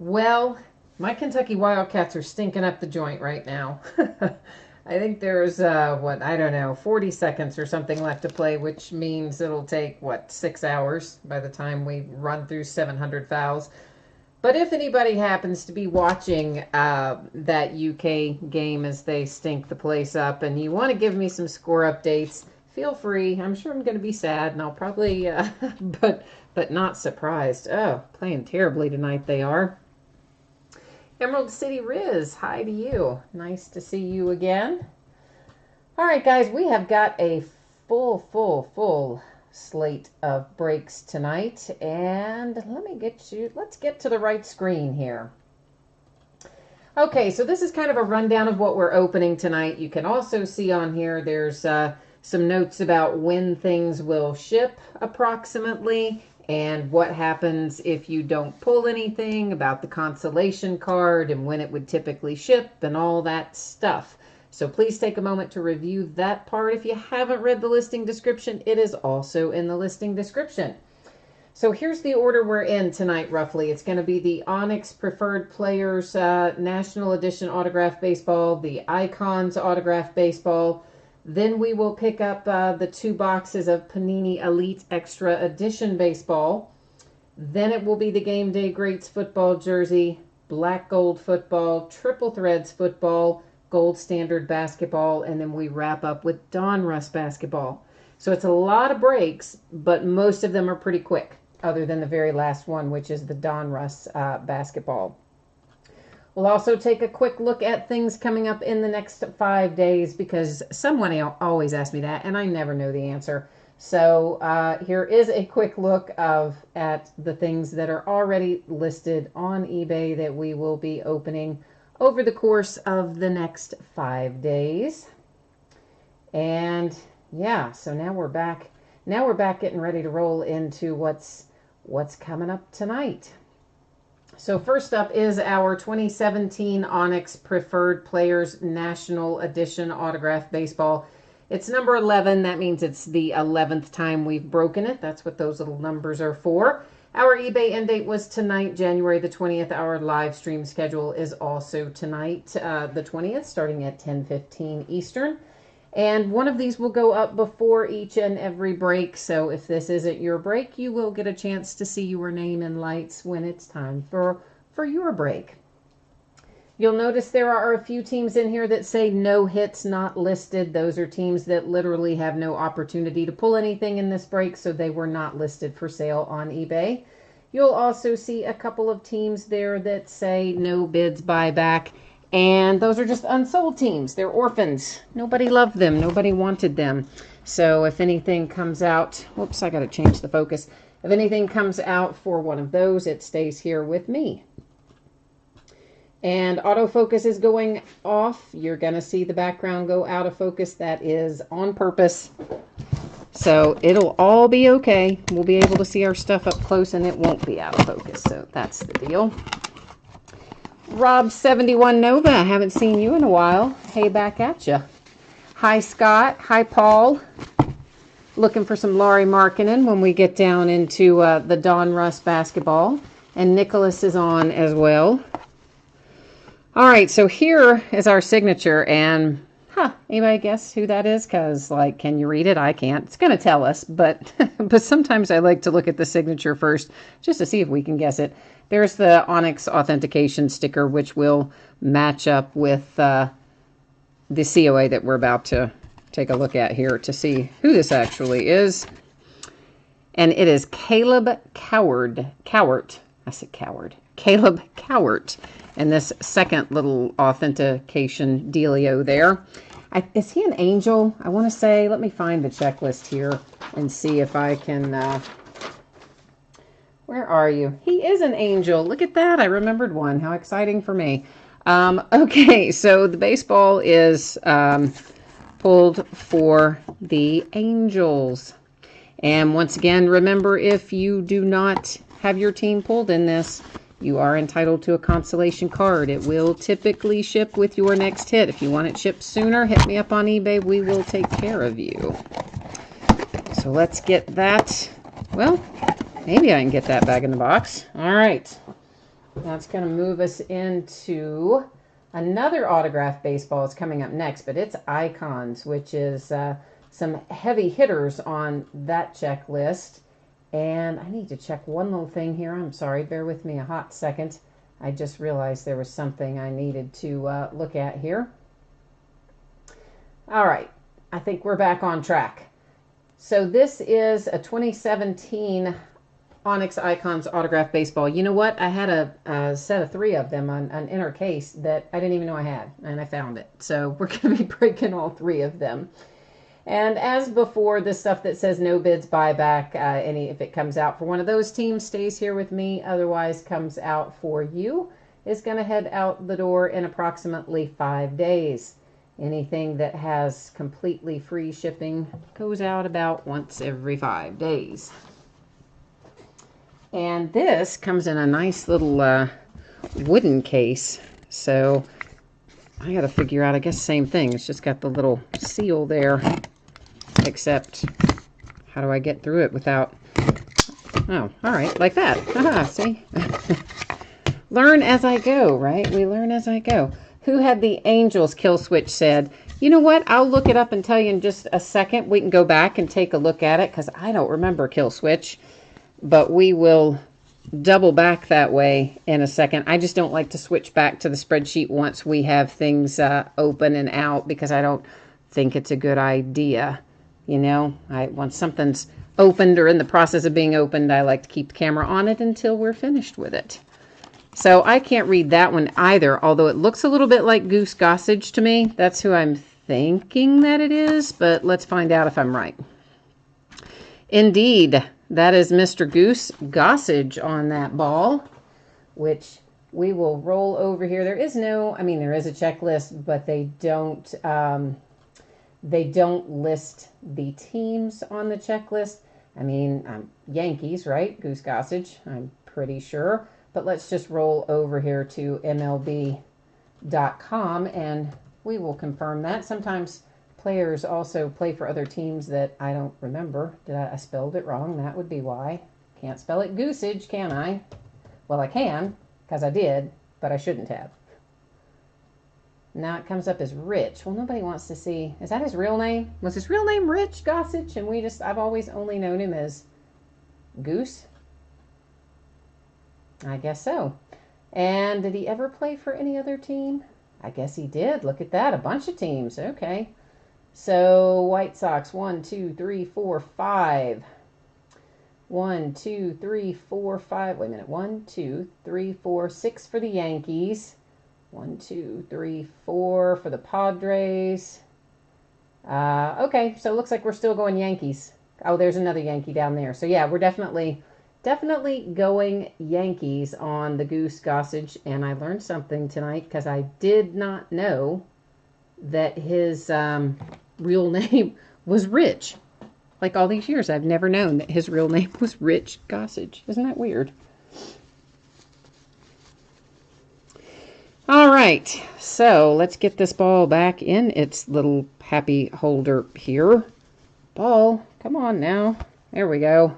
Well, my Kentucky Wildcats are stinking up the joint right now. I think there's, I don't know, 40 seconds or something left to play, which means it'll take, 6 hours by the time we run through 700 fouls. But if anybody happens to be watching that UK game as they stink the place up and you want to give me some score updates, feel free. I'm sure I'm going to be sad and I'll probably, but not surprised. Oh, playing terribly tonight they are. Emerald City Riz, hi to you. Nice to see you again. All right, guys, we have got a full slate of breaks tonight. And let's get to the right screen here. Okay, so this is kind of a rundown of what we're opening tonight. You can also see on here there's some notes about when things will ship approximately, and what happens if you don't pull anything, about the consolation card and when it would typically ship and all that stuff. So please take a moment to review that part. If you haven't read the listing description, it is also in the listing description. So here's the order we're in tonight, roughly. It's going to be the Onyx Preferred Players National Edition Autograph Baseball, the Icons Autograph Baseball. Then we will pick up the 2 boxes of Panini Elite Extra Edition Baseball. Then it will be the Game Day Greats Football Jersey, Black Gold Football, Triple Threads Football, Gold Standard Basketball, and then we wrap up with Don Russ Basketball. So it's a lot of breaks, but most of them are pretty quick, other than the very last one, which is the Don Russ Basketball. We'll also take a quick look at things coming up in the next 5 days, because someone always asks me that, and I never know the answer. So here is a quick look at the things that are already listed on eBay that we will be opening over the course of the next 5 days. And yeah, so now we're back. Now we're back getting ready to roll into what's coming up tonight. So first up is our 2017 Onyx Preferred Players National Edition Autograph Baseball. It's number 11. That means it's the 11th time we've broken it. That's what those little numbers are for. Our eBay end date was tonight, January the 20th. Our live stream schedule is also tonight, the 20th, starting at 10:15 Eastern. And one of these will go up before each and every break. So if this isn't your break, you will get a chance to see your name in lights when it's time for your break. You'll notice there are a few teams in here that say no hits not listed. Those are teams that literally have no opportunity to pull anything in this break, so they were not listed for sale on eBay. You'll also see a couple of teams there that say no bids buyback. And those are just unsold teams. They're orphans. Nobody loved them. Nobody wanted them. So if anything comes out, whoops, I got to change the focus. If anything comes out for one of those, it stays here with me. And autofocus is going off. You're going to see the background go out of focus. That is on purpose. So it'll all be okay. We'll be able to see our stuff up close and it won't be out of focus. So that's the deal. Rob71 Nova, I haven't seen you in a while. Hey, back at ya. Hi, Scott. Hi, Paul. Looking for some Laurie Markkinen when we get down into the Don Russ Basketball. And Nicholas is on as well. All right, so here is our signature. And, anybody guess who that is? Because, can you read it? I can't. It's going to tell us. But, but sometimes I like to look at the signature first just to see if we can guess it. There's the Onyx authentication sticker, which will match up with the COA that we're about to take a look at here to see who this actually is. And it is Caleb Cowart. I said Coward. Caleb Cowart. And this second little authentication dealio there. Is he an angel? I want to say, let me find the checklist here and see if I can... where are you? He is an angel. Look at that. I remembered one. How exciting for me. Okay, so the baseball is pulled for the Angels. And once again, remember, if you do not have your team pulled in this, you are entitled to a consolation card. It will typically ship with your next hit. If you want it shipped sooner, hit me up on eBay. We will take care of you. So let's get that. Well, maybe I can get that back in the box. All right. That's going to move us into another autograph baseball. Is coming up next, but it's Icons, which is some heavy hitters on that checklist. And I need to check one little thing here. I'm sorry, bear with me a hot second. I just realized there was something I needed to look at here. All right, I think we're back on track. So this is a 2017 Onyx Icons autograph baseball. You know what? I had a set of 3 of them on an inner case that I didn't even know I had, and I found it. So we're going to be breaking all 3 of them. And as before, the stuff that says no bids buyback, if it comes out for one of those teams, stays here with me. Otherwise, comes out for you. Is going to head out the door in approximately 5 days. Anything that has completely free shipping goes out about once every 5 days. And this comes in a nice little wooden case. So I got to figure out, I guess, same thing. It's just got the little seal there. Except, how do I get through it without... Oh, all right, like that. Haha, see? Learn as I go, right? We learn as I go. Who had the Angels? Kill Switch said. You know what? I'll look it up and tell you in just a second. We can go back and take a look at it because I don't remember Kill Switch. But we will double back that way in a second. I just don't like to switch back to the spreadsheet once we have things open and out because I don't think it's a good idea. You know, once something's opened or in the process of being opened, I like to keep the camera on it until we're finished with it. So I can't read that one either, although it looks a little bit like Goose Gossage to me. That's who I'm thinking that it is, but let's find out if I'm right. Indeed, that is Mr. Goose Gossage on that ball, which we will roll over here. There is no, I mean, there is a checklist, but they don't list the teams on the checklist. I mean, Yankees, right? Goose Gossage, I'm pretty sure. But let's just roll over here to MLB.com and we will confirm that. Sometimes players also play for other teams that I don't remember. I spelled it wrong? That would be why. Can't spell it Goosage, can I? Well, I can, because I did, but I shouldn't have. Now it comes up as Rich. Well, nobody wants to see. Is that his real name? Was his real name Rich Gossage? And I've always only known him as Goose. I guess so. And did he ever play for any other team? I guess he did. Look at that. A bunch of teams. Okay. So White Sox, 1, 2, 3, 4, 5. 1, 2, 3, 4, 5. Wait a minute. 1, 2, 3, 4, 6 for the Yankees. 1, 2, 3, 4 for the Padres. Okay, so it looks like we're still going Yankees. Oh, there's another Yankee down there. So yeah, we're definitely going Yankees on the Goose Gossage. And I learned something tonight because I did not know that his real name was Rich. Like all these years, I've never known that his real name was Rich Gossage. Isn't that weird? All right, so let's get this ball back in its little happy holder here. Ball, come on now. There we go.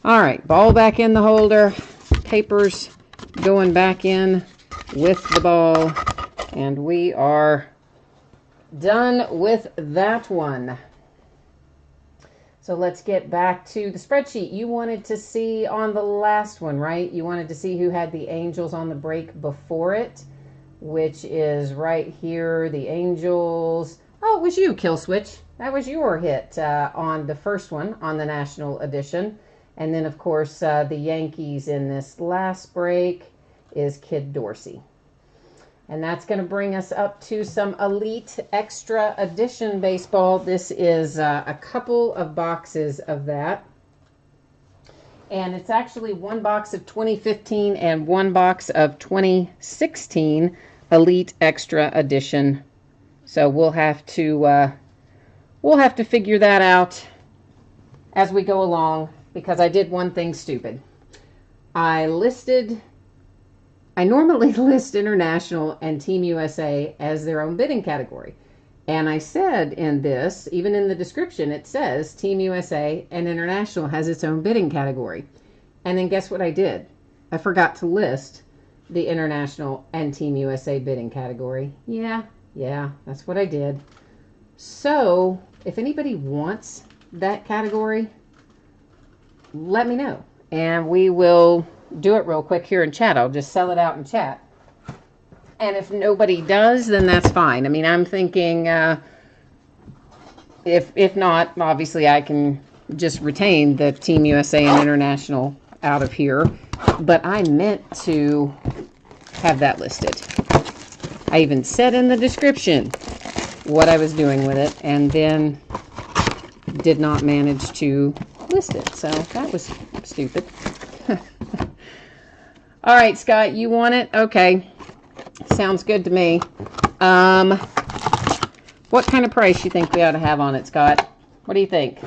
All right, ball back in the holder. Papers going back in with the ball. And we are done with that one. So let's get back to the spreadsheet. You wanted to see on the last one, right? You wanted to see who had the Angels on the break before it, which is right here, the Angels. Oh, it was you, Kill Switch. That was your hit on the first one, on the National Edition. And then, of course, the Yankees in this last break is Kid Dorsey. And that's going to bring us up to some Elite Extra Edition baseball. This is a couple of boxes of that. And it's actually one box of 2015 and one box of 2016 Elite Extra Edition. So we'll have to figure that out as we go along, because I did one thing stupid. I normally list International and Team USA as their own bidding category. And I said in this, even in the description, it says Team USA and International has its own bidding category. And then guess what I did? I forgot to list the International and Team USA bidding category. Yeah, that's what I did. So, if anybody wants that category, let me know. And we will do it real quick here in chat. I'll just sell it out in chat. And if nobody does, then that's fine. I mean, I'm thinking, if not, obviously I can just retain the Team USA and International out of here. But I meant to have that listed. I even said in the description what I was doing with it, and then did not manage to list it. So that was stupid. All right, Scott, you want it? Okay. Sounds good to me. What kind of price you think we ought to have on it, Scott? What do you think?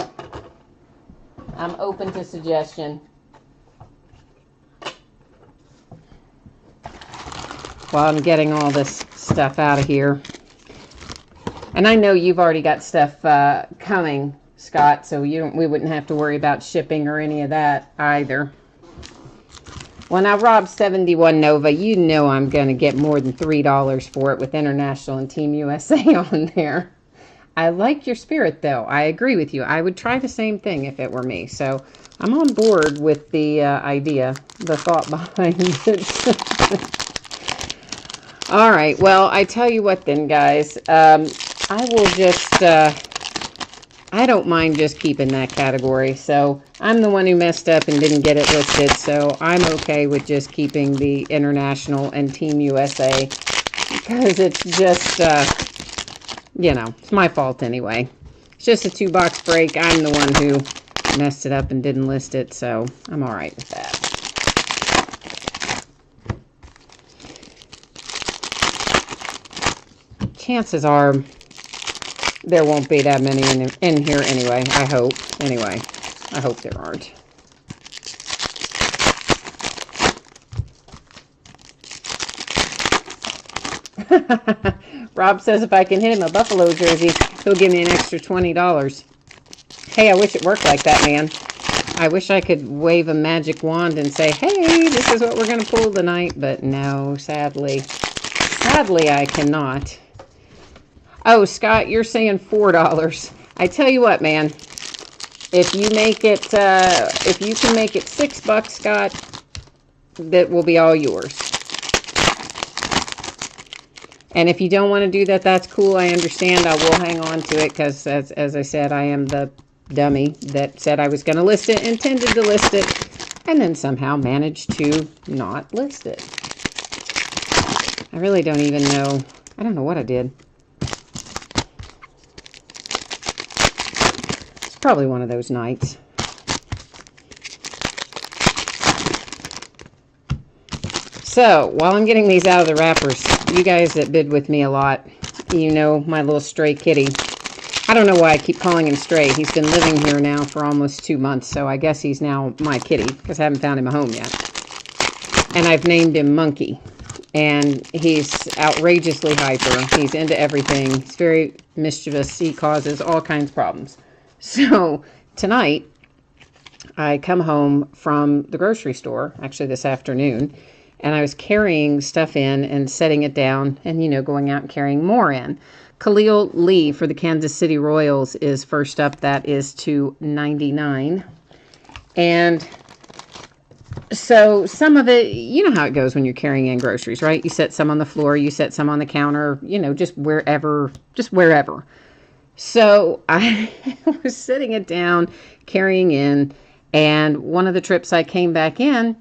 I'm open to suggestion. While I'm getting all this stuff out of here. And I know you've already got stuff coming, Scott, so we wouldn't have to worry about shipping or any of that either. Well, now, Rob71 Nova, you know I'm going to get more than $3 for it with International and Team USA on there. I like your spirit, though. I agree with you. I would try the same thing if it were me. So I'm on board with the idea, the thought behind it. All right. Well, I tell you what then, guys. I will just... I don't mind just keeping that category. So I'm the one who messed up and didn't get it listed. So I'm okay with just keeping the International and Team USA because it's just, you know, it's my fault anyway. It's just a 2-box break. I'm the one who messed it up and didn't list it. So I'm all right with that. Chances are there won't be that many in here anyway, I hope. Anyway, I hope there aren't. Rob says if I can hit him a Buffalo jersey, he'll give me an extra $20. Hey, I wish it worked like that, man. I wish I could wave a magic wand and say, hey, this is what we're going to pull tonight. But no, sadly. Sadly, I cannot. Oh, Scott, you're saying $4. I tell you what, man. If you make it, if you can make it $6, Scott, that will be all yours. And if you don't want to do that, that's cool. I understand. I will hang on to it because, as I said, I am the dummy that said I was going to list it, intended to list it, and then somehow managed to not list it. I really don't even know. I don't know what I did. Probably one of those nights. So, while I'm getting these out of the wrappers, you guys that bid with me a lot, you know my little stray kitty. I don't know why I keep calling him stray. He's been living here now for almost 2 months, so I guess he's now my kitty, because I haven't found him a home yet. And I've named him Monkey. And he's outrageously hyper. He's into everything. He's very mischievous. He causes all kinds of problems. So tonight, I come home from the grocery store, actually this afternoon, and I was carrying stuff in and setting it down and, you know, going out and carrying more in. Khalil Lee for the Kansas City Royals is first up. That is $2.99. And so some of it, you know how it goes when you're carrying in groceries, right? You set some on the floor, you set some on the counter, you know, just wherever. So I was setting it down, carrying in, and one of the trips I came back in,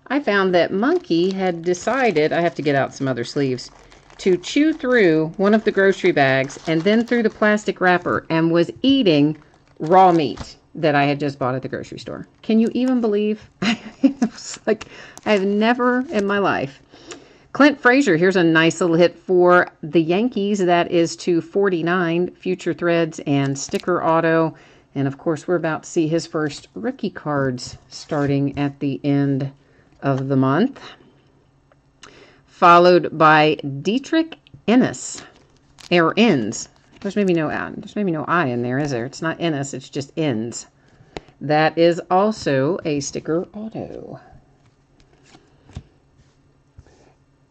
I found that Monkey had decided, I have to get out some other sleeves, to chew through one of the grocery bags and then through the plastic wrapper and was eating raw meat that I had just bought at the grocery store. Can you even believe? It was like, I've never in my life. Clint Frazier, here's a nice little hit for the Yankees. That is $2.49, Future Threads and Sticker Auto. And of course, we're about to see his first rookie cards starting at the end of the month. Followed by Dietrich Ennis, or Enns. There's maybe no I in there, is there? It's not Ennis, it's just Enns. That is also a Sticker Auto.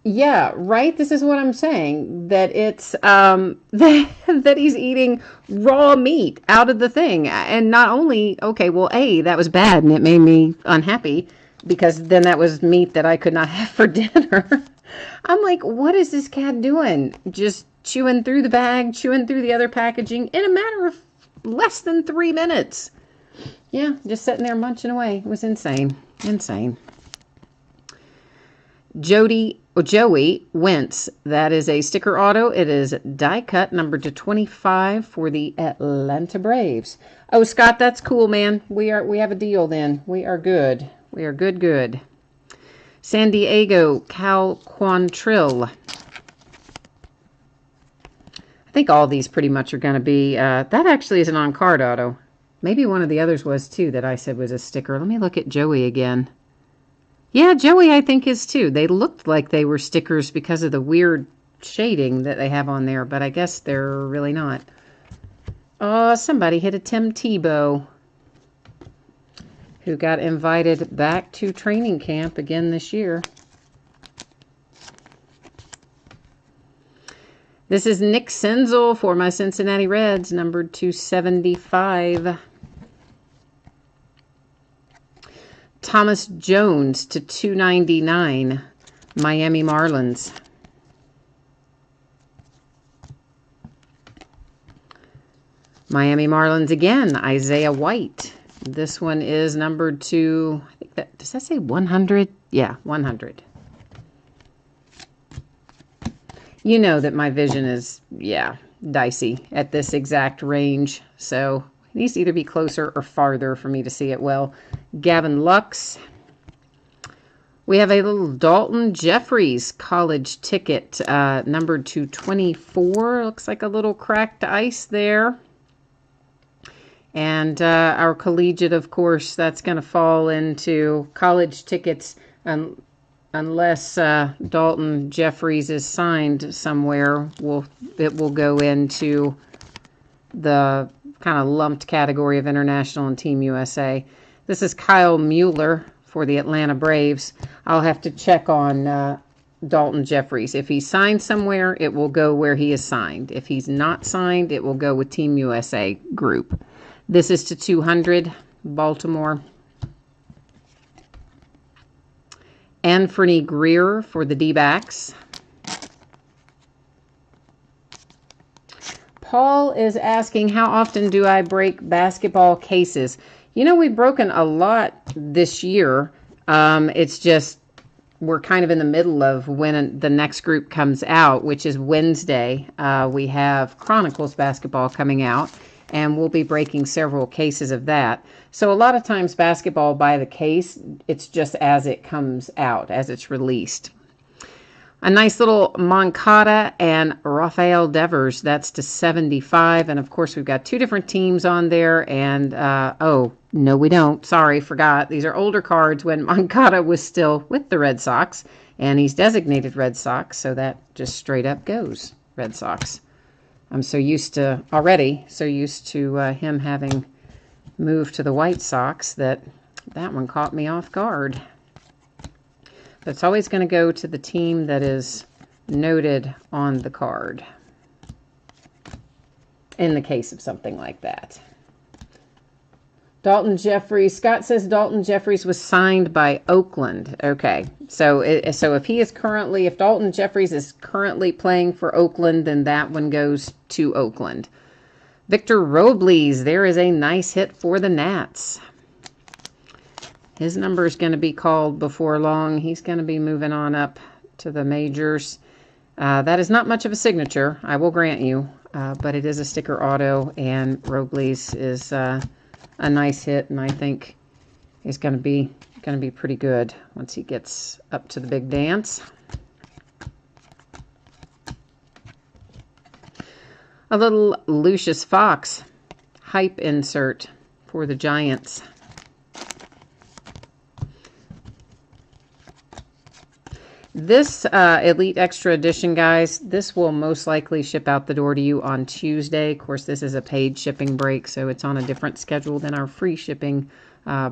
Yeah, right. This is what I'm saying. That it's that he's eating raw meat out of the thing, and not only okay, well, that was bad, and it made me unhappy because then that was meat that I could not have for dinner. I'm like, what is this cat doing? Just chewing through the bag, chewing through the other packaging in a matter of less than 3 minutes. Yeah, just sitting there munching away. It was insane, insane. Joey Wentz. That is a sticker auto. It is die cut, numbered to 25 for the Atlanta Braves. Oh, Scott, that's cool, man. We have a deal then. We are good. We are good. San Diego Cal Quantrill. I think all these pretty much are going to be. That actually is an on-card auto. Maybe one of the others was too that I said was a sticker. Let me look at Joey again. Yeah, Joey, I think, is too. They looked like they were stickers because of the weird shading that they have on there, but I guess they're really not. Oh, somebody hit a Tim Tebow, who got invited back to training camp again this year. This is Nick Senzel for my Cincinnati Reds, numbered 275. Thomas Jones to 299, Miami Marlins. Miami Marlins again, Isaiah White. This one is numbered to, I think that, does that say 100? Yeah, 100. You know that my vision is, dicey at this exact range, so it needs to either be closer or farther for me to see it well. Gavin Lux. We have a little Dalton Jeffries college ticket, numbered to 24. Looks like a little cracked ice there. And our collegiate, of course, that's going to fall into college tickets unless Dalton Jeffries is signed somewhere. It will go into the kind of lumped category of International and Team USA. This is Kyle Mueller for the Atlanta Braves. I'll have to check on Dalton Jeffries. If he's signed somewhere, it will go where he is signed. If he's not signed, it will go with Team USA group. This is to 200, Baltimore. Anthony Greer for the D-backs. Paul is asking, how often do I break basketball cases? You know, we've broken a lot this year. It's just we're kind of in the middle of when the next group comes out, which is Wednesday. We have Chronicles Basketball coming out, and we'll be breaking several cases of that. So a lot of times basketball by the case, it's just as it comes out, as it's released. A nice little Moncada and Rafael Devers. That's to 75. And, of course, we've got two different teams on there. And, oh, no, we don't. Sorry, forgot. These are older cards when Moncada was still with the Red Sox. And he's designated Red Sox, so that just straight up goes Red Sox. I'm so used to him having moved to the White Sox that one caught me off guard. It's always going to go to the team that is noted on the card in the case of something like that. Dalton Jeffries. Scott says Dalton Jeffries was signed by Oakland. Okay, so if Dalton Jeffries is currently playing for Oakland, then that one goes to Oakland. Victor Robles. There is a nice hit for the Nats. His number is going to be called before long. He's going to be moving on up to the majors. That is not much of a signature, I will grant you, but it is a sticker auto, and Robles is a nice hit, and I think he's going to be pretty good once he gets up to the big dance. A little Lucius Fox hype insert for the Giants. This Elite Extra Edition, guys, this will most likely ship out the door to you on Tuesday. Of course, this is a paid shipping break, so it's on a different schedule than our free shipping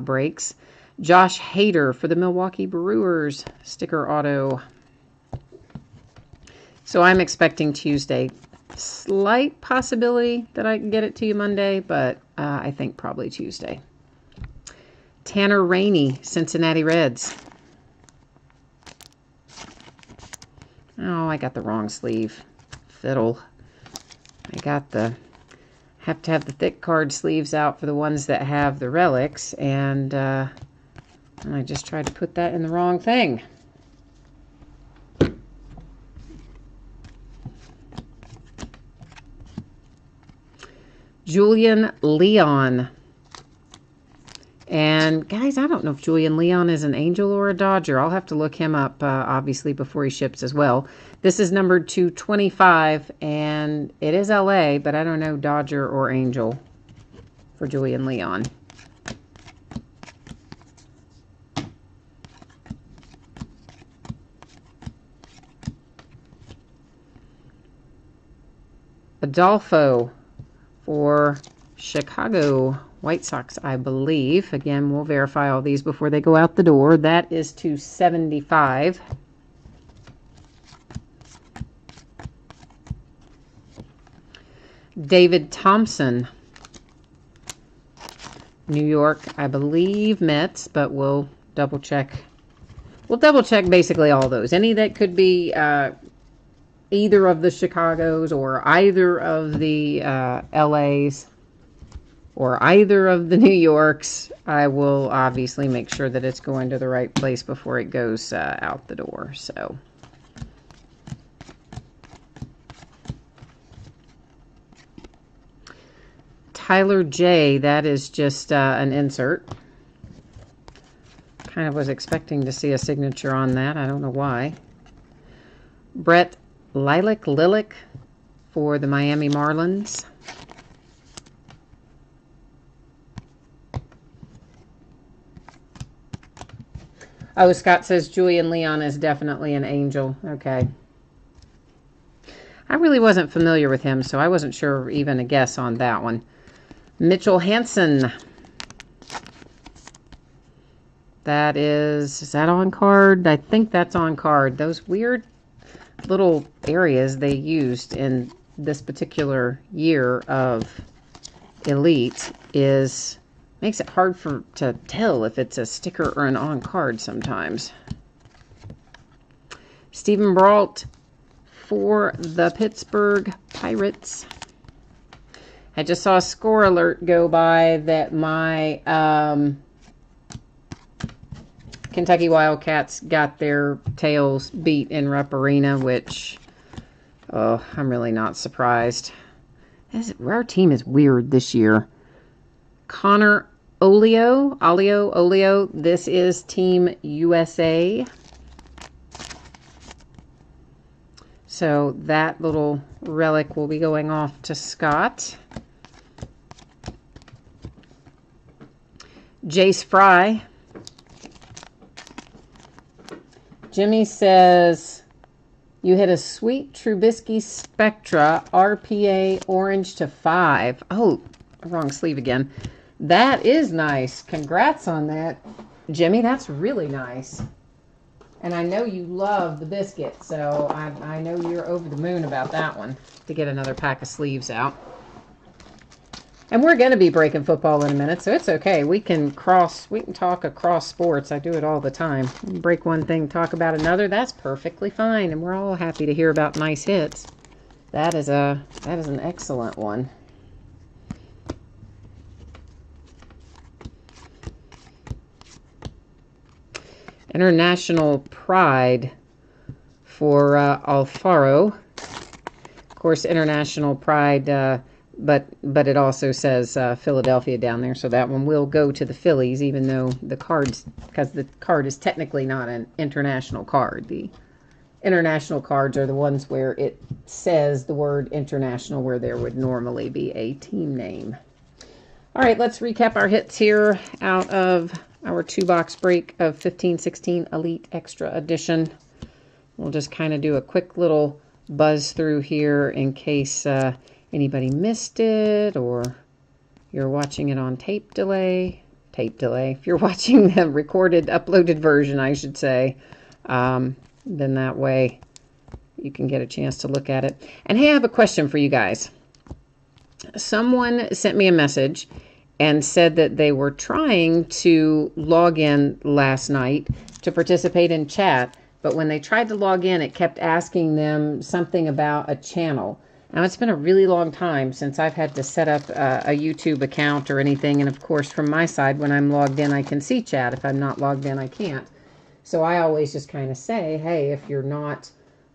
breaks. Josh Hader for the Milwaukee Brewers, sticker auto. So I'm expecting Tuesday. Slight possibility that I can get it to you Monday, but I think probably Tuesday. Tanner Rainey, Cincinnati Reds. Oh, I got the wrong sleeve. Fiddle. Have to have the thick card sleeves out for the ones that have the relics, and I just tried to put that in the wrong thing. Julian Leon. And guys, I don't know if Julian Leon is an Angel or a Dodger. I'll have to look him up, obviously, before he ships as well. This is numbered 225, and it is LA, but I don't know Dodger or Angel for Julian Leon. Adolfo for Chicago White Sox, I believe. Again, we'll verify all these before they go out the door. That is 275. David Thompson, New York, I believe Mets, but we'll double check. We'll double check basically all those. Any that could be either of the Chicagos or either of the LAs or either of the New Yorks, I will obviously make sure that it's going to the right place before it goes out the door. So, Tyler J, that is just an insert. Kind of was expecting to see a signature on that. I don't know why. Brett Lilac for the Miami Marlins. Oh, Scott says Julian Leon is definitely an Angel. Okay. I really wasn't familiar with him, so I wasn't sure even a guess on that one. Mitchell Hansen. That is that on card? I think that's on card. Those weird little areas they used in this particular year of Elite makes it hard to tell if it's a sticker or an on card sometimes. Stephen Brault for the Pittsburgh Pirates. I just saw a score alert go by that my Kentucky Wildcats got their tails beat in Rupp Arena, which, oh, I'm really not surprised. Our team is weird this year. Connor Olio, this is Team USA. So that little relic will be going off to Scott. Jace Fry. Jimmy says, you hit a sweet Trubisky Spectra RPA orange to 5. Oh, wrong sleeve again. That is nice. Congrats on that, Jimmy. That's really nice. And I know you love the biscuit, so I know you're over the moon about that one, to get another pack of sleeves out. And we're going to be breaking football in a minute, so it's okay. We can talk across sports. I do it all the time. Break one thing, talk about another. That's perfectly fine, and we're all happy to hear about nice hits. That is an excellent one. International Pride for Alfaro. Of course, International Pride, but it also says Philadelphia down there, so that one will go to the Phillies, even though the cards, because the card is technically not an international card. The international cards are the ones where it says the word international, where there would normally be a team name. All right, let's recap our hits here out of our 2-box break of 15-16 Elite Extra Edition. We'll just kind of do a quick little buzz through here in case anybody missed it, or you're watching it on tape delay. If you're watching the recorded, uploaded version, I should say, then that way you can get a chance to look at it. And hey, I have a question for you guys. Someone sent me a message and said that they were trying to log in last night to participate in chat, but when they tried to log in, it kept asking them something about a channel. Now, it's been a really long time since I've had to set up a YouTube account or anything, and of course, from my side, when I'm logged in, I can see chat. If I'm not logged in, I can't. So I always just kind of say, hey, if you're not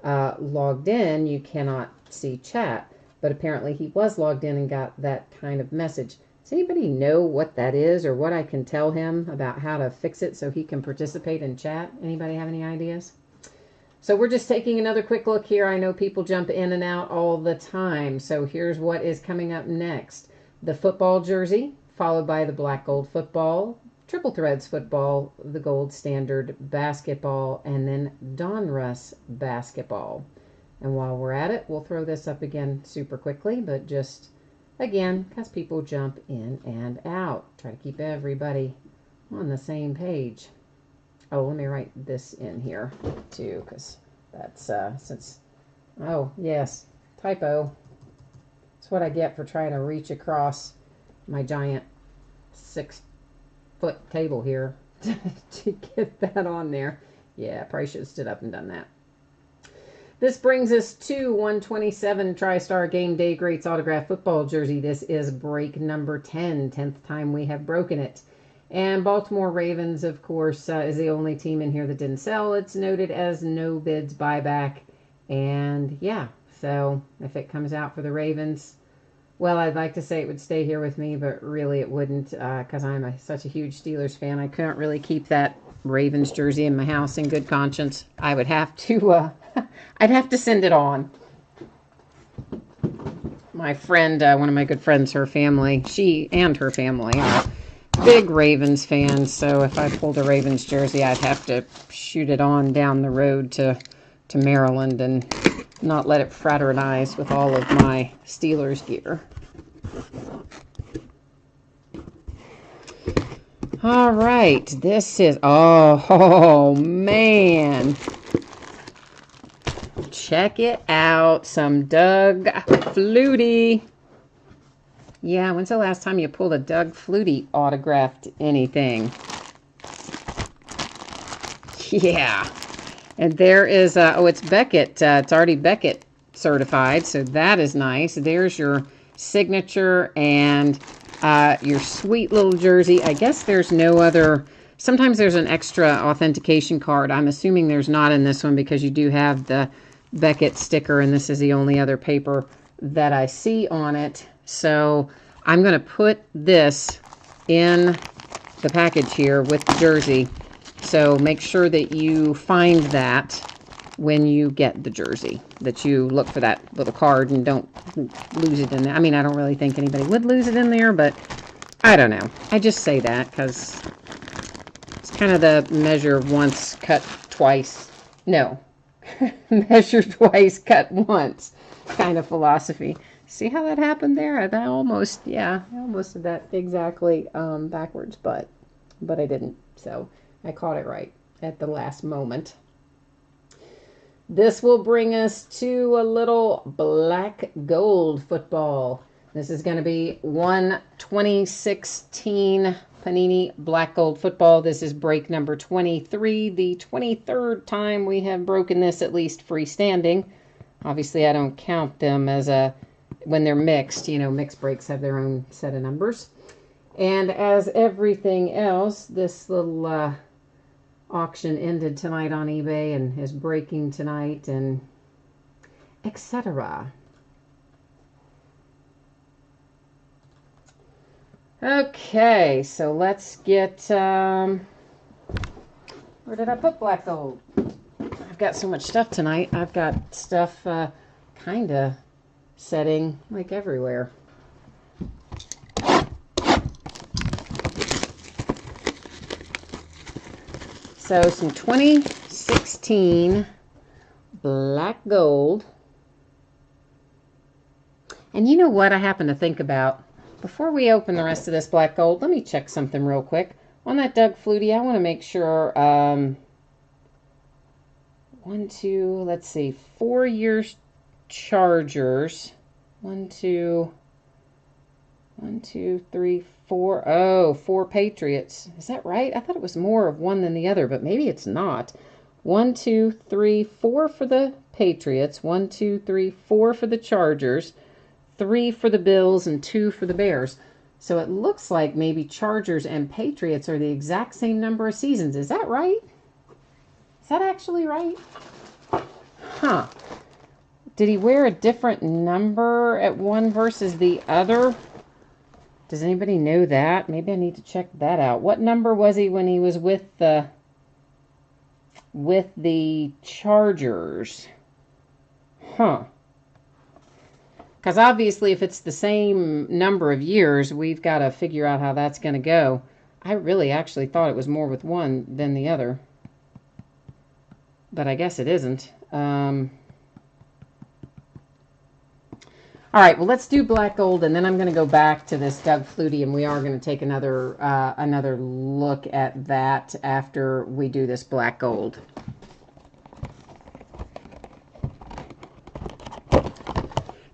logged in, you cannot see chat. But apparently he was logged in and got that kind of message. Does anybody know what that is or what I can tell him about how to fix it so he can participate in chat? Anybody have any ideas? So we're just taking another quick look here. I know people jump in and out all the time. So here's what is coming up next. The football jersey, followed by the Black Gold football, Triple Threads football, the Gold Standard basketball, and then Donruss basketball. And while we're at it, we'll throw this up again super quickly, but just, again, because people jump in and out. Try to keep everybody on the same page. Oh, let me write this in here, too, because that's, oh, yes, typo. That's what I get for trying to reach across my giant 6-foot table here to get that on there. Yeah, probably should have stood up and done that. This brings us to 127 Tristar Game Day Greats Autograph Football Jersey. This is break number 10, 10th time we have broken it. And Baltimore Ravens, of course, is the only team in here that didn't sell. It's noted as no bids buyback. And yeah, so if it comes out for the Ravens, well, I'd like to say it would stay here with me, but really it wouldn't because I'm such a huge Steelers fan. I couldn't really keep that Ravens jersey in my house in good conscience. I would have to, I'd have to send it on. My friend, one of my good friends, her family, she and her family are big Ravens fans, so if I pulled a Ravens jersey, I'd have to shoot it on down the road to Maryland and not let it fraternize with all of my Steelers gear. All right, this is, oh man. Check it out, some Doug Flutie. Yeah, when's the last time you pulled a Doug Flutie autographed anything? Yeah. And there is, oh, it's Beckett. It's already Beckett certified, so that is nice. There's your signature and your sweet little jersey. I guess there's no other, sometimes there's an extra authentication card. I'm assuming there's not in this one because you do have the Beckett sticker, and this is the only other paper that I see on it. So I'm going to put this in the package here with the jersey. So make sure that you find that when you get the jersey, that you look for that little card and don't lose it in there. I mean, I don't really think anybody would lose it in there, but I don't know. I just say that because it's kind of the measure once, cut twice. No, measure twice, cut once kind of philosophy. See how that happened there? That almost, yeah, I almost did that exactly backwards, but I didn't. So I caught it right at the last moment. This will bring us to a little Black Gold football. This is going to be 2016 Panini Black Gold football. This is break number 23, the 23rd time we have broken this, at least freestanding. Obviously, I don't count them as when they're mixed. You know, mixed breaks have their own set of numbers. And as everything else, this little auction ended tonight on eBay and is breaking tonight and etc. Okay, so let's get, where did I put Black Gold? I've got so much stuff tonight. I've got stuff kind of setting like everywhere. So some 2016 Black Gold. And you know what I happen to think about? Before we open the rest of this Black Gold, let me check something real quick. On that Doug Flutie, I want to make sure 1, 2, let's see, 4 years Chargers. 1, 2, 3, 4. Oh, 4 Patriots. Is that right? I thought it was more of one than the other, but maybe it's not. 1, 2, 3, 4 for the Patriots. 1, 2, 3, 4 for the Chargers. 3 for the Bills and 2 for the Bears. So it looks like maybe Chargers and Patriots are the exact same number of seasons. Is that right? Is that actually right? Huh. Did he wear a different number at one versus the other? Does anybody know that? Maybe I need to check that out. What number was he when he was with the Chargers? Huh. Because obviously if it's the same number of years, we've got to figure out how that's going to go. I really actually thought it was more with one than the other. But I guess it isn't. All right, well, let's do Black Gold, and then I'm going to go back to this Doug Flutie, and we are going to take another look at that after we do this Black Gold.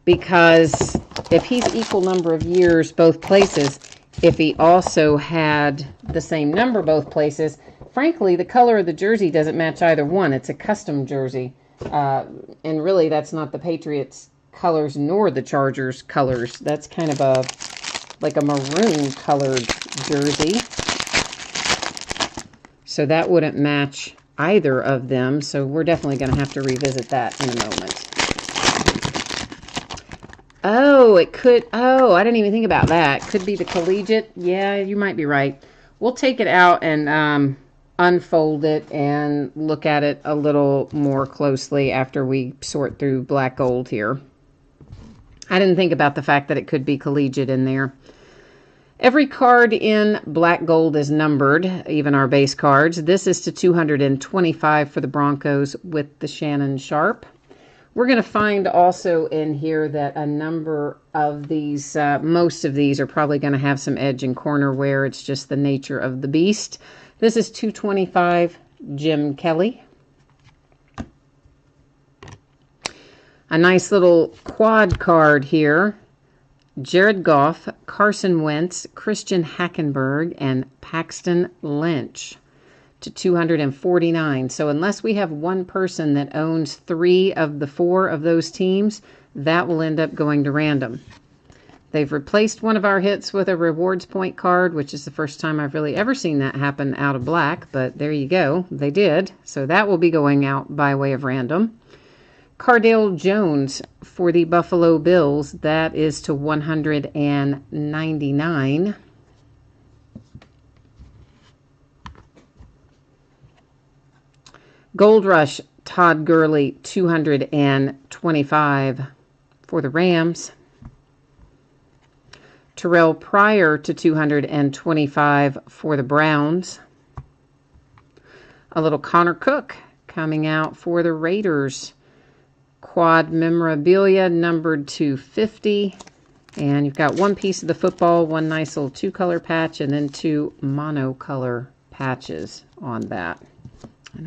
Because if he's equal number of years both places, if he also had the same number both places, frankly, the color of the jersey doesn't match either one. It's a custom jersey, and really that's not the Patriots colors nor the Chargers colors. That's kind of like a maroon colored jersey. So that wouldn't match either of them. So we're definitely going to have to revisit that in a moment. Oh, it could. Oh, I didn't even think about that. Could be the collegiate. Yeah, you might be right. We'll take it out and unfold it and look at it a little more closely after we sort through Black Gold here. I didn't think about the fact that it could be collegiate in there. Every card in Black Gold is numbered, even our base cards. This is to 225 for the Broncos with the Shannon Sharp. We're going to find also in here that a number of these, most of these are probably going to have some edge and corner wear. It's just the nature of the beast. This is 225 Jim Kelly. A nice little quad card here. Jared Goff, Carson Wentz, Christian Hackenberg, and Paxton Lynch to 249. So unless we have one person that owns 3 of the 4 of those teams, that will end up going to random. They've replaced one of our hits with a rewards point card, which is the first time I've really ever seen that happen out of black, but there you go. They did. So that will be going out by way of random. Cardale Jones for the Buffalo Bills. That is to 199. Gold Rush Todd Gurley, 225 for the Rams. Terrell Pryor to 225 for the Browns. A little Connor Cook coming out for the Raiders. Quad memorabilia numbered 250. And you've got one piece of the football, one nice little 2-color patch, and then 2 monocolor patches on that. And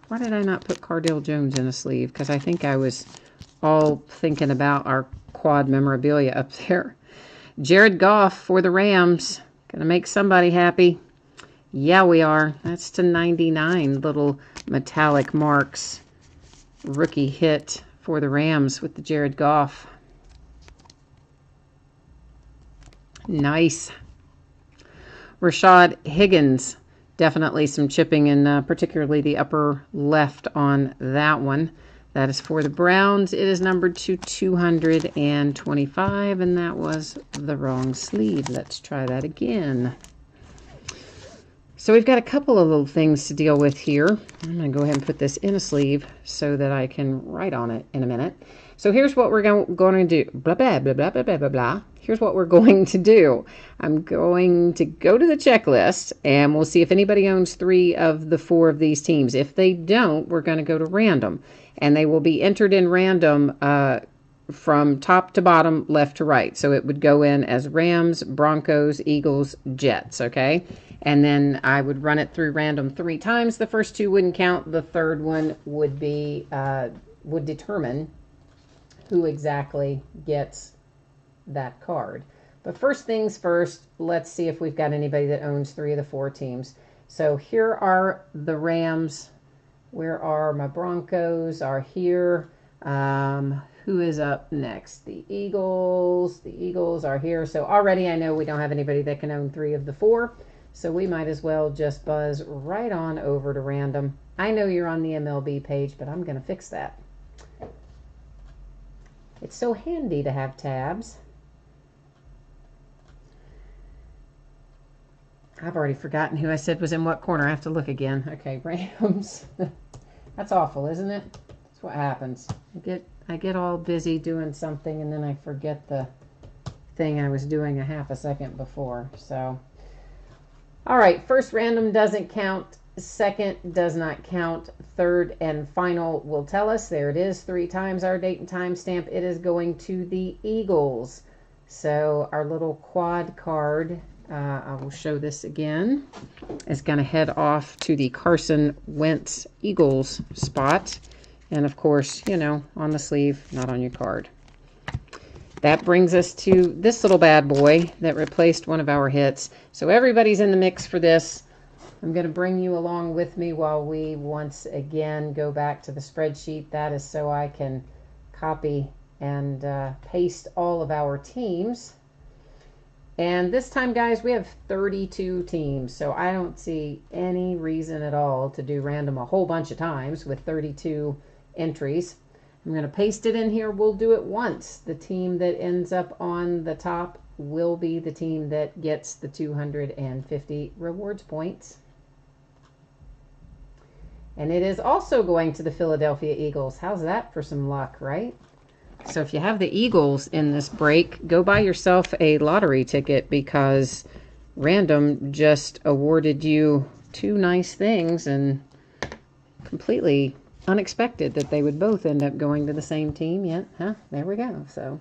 why did I not put Cardale Jones in a sleeve? Because I think I was all thinking about our quad memorabilia up there. Jared Goff for the Rams. Gonna make somebody happy. Yeah, we are. That's to 99. Little metallic marks. Rookie hit for the Rams with the Jared Goff. Nice. Rashad Higgins. Definitely some chipping in particularly the upper left on that one. That is for the Browns. It is numbered to 225, and that was the wrong sleeve. Let's try that again. So we've got a couple of little things to deal with here. I'm going to go ahead and put this in a sleeve so that I can write on it in a minute. So here's what we're going to do. Blah, blah, blah, blah, blah, blah, blah, blah. Here's what we're going to do. I'm going to go to the checklist, and we'll see if anybody owns 3 of the 4 of these teams. If they don't, we're going to go to random. And they will be entered in random from top to bottom, left to right. So it would go in as Rams, Broncos, Eagles, Jets, okay? And then I would run it through random 3 times. The first 2 wouldn't count. The third one would be, would determine who exactly gets that card. But first things first, let's see if we've got anybody that owns 3 of the 4 teams. So here are the Rams. Where are my Broncos? Are here. Who is up next? The Eagles. The Eagles are here. So already I know we don't have anybody that can own 3 of the 4. So we might as well just buzz right on over to random. I know you're on the MLB page, but I'm going to fix that. It's so handy to have tabs. I've already forgotten who I said was in what corner. I have to look again. Okay, Rams. That's awful, isn't it? That's what happens. I get all busy doing something and then I forget the thing I was doing a half a second before. So, all right, first random doesn't count. Second does not count. Third and final will tell us. There it is, 3 times our date and time stamp. It is going to the Eagles. So our little quad card, I will show this again, is going to head off to the Carson Wentz Eagles spot. And of course, you know, on the sleeve, not on your card. That brings us to this little bad boy that replaced one of our hits. So everybody's in the mix for this. I'm going to bring you along with me while we once again go back to the spreadsheet. That is so I can copy and paste all of our teams. And this time, guys, we have 32 teams. So I don't see any reason at all to do random a whole bunch of times with 32 entries. I'm going to paste it in here. We'll do it once. The team that ends up on the top will be the team that gets the 250 rewards points. And it is also going to the Philadelphia Eagles. How's that for some luck, right? So if you have the Eagles in this break, go buy yourself a lottery ticket because random just awarded you 2 nice things and completely unexpected that they would both end up going to the same team yet. Huh? There we go. So,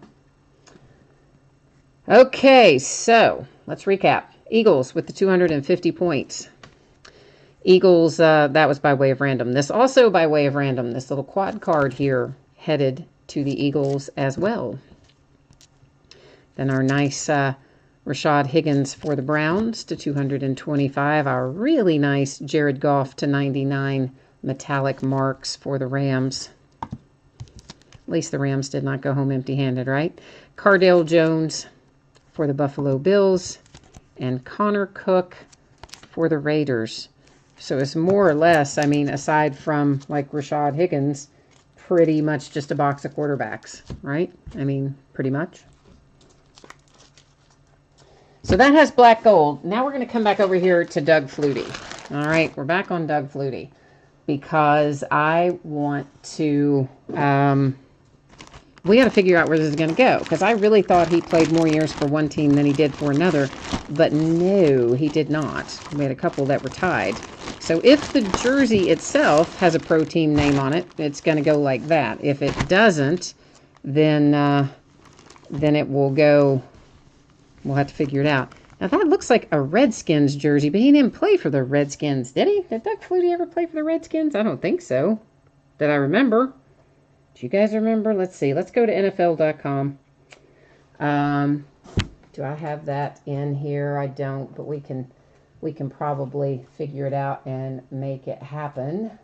okay, so let's recap. Eagles with the 250 points. Eagles, that was by way of random. This also by way of random. This little quad card here headed to the Eagles as well. Then our nice Rashad Higgins for the Browns to 225. Our really nice Jared Goff to 99 metallic marks for the Rams. At least the Rams did not go home empty-handed, right? Cardale Jones for the Buffalo Bills and Connor Cook for the Raiders. So it's more or less, I mean, aside from like Rashad Higgins, pretty much just a box of quarterbacks, right? I mean, pretty much. So that has Black Gold. Now we're going to come back over here to Doug Flutie. All right, we're back on Doug Flutie because I want to, we got to figure out where this is going to go because I really thought he played more years for one team than he did for another, but no, he did not. We had a couple that were tied. So if the jersey itself has a pro team name on it, it's going to go like that. If it doesn't, then it will go, we'll have to figure it out. Now that looks like a Redskins jersey, but he didn't play for the Redskins, did he? Did Doug Flutie ever play for the Redskins? I don't think so. Did I remember? Do you guys remember? Let's see. Let's go to NFL.com. Do I have that in here? I don't, but we can probably figure it out and make it happen.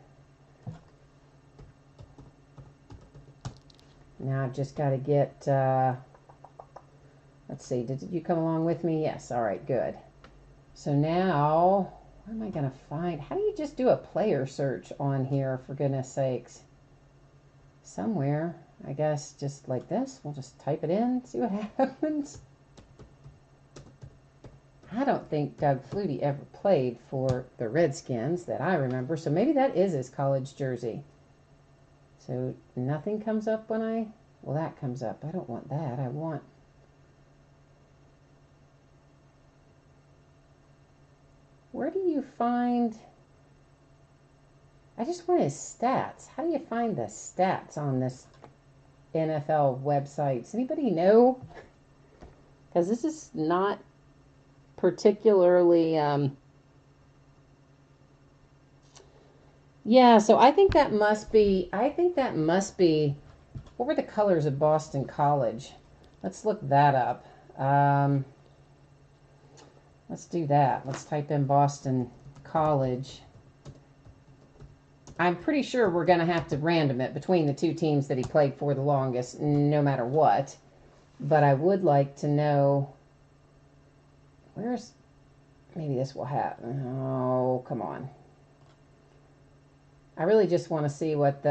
Now I've just got to get, let's see, did you come along with me? Yes, all right, good. So now, what am I going to find? How do you just do a player search on here, for goodness sakes? Somewhere, I guess, just like this. We'll just type it in, see what happens. I don't think Doug Flutie ever played for the Redskins that I remember, so maybe that is his college jersey. So nothing comes up when I, well, that comes up. I don't want that. I want, where do you find, I just want his stats. How do you find the stats on this NFL websites. Anybody know? Because this is not particularly, yeah, so I think that must be, what were the colors of Boston College? Let's look that up. Let's do that. Let's type in Boston College. I'm pretty sure we're going to have to random it between the two teams that he played for the longest, no matter what. But I would like to know, maybe this will happen. Oh, come on. I really just want to see what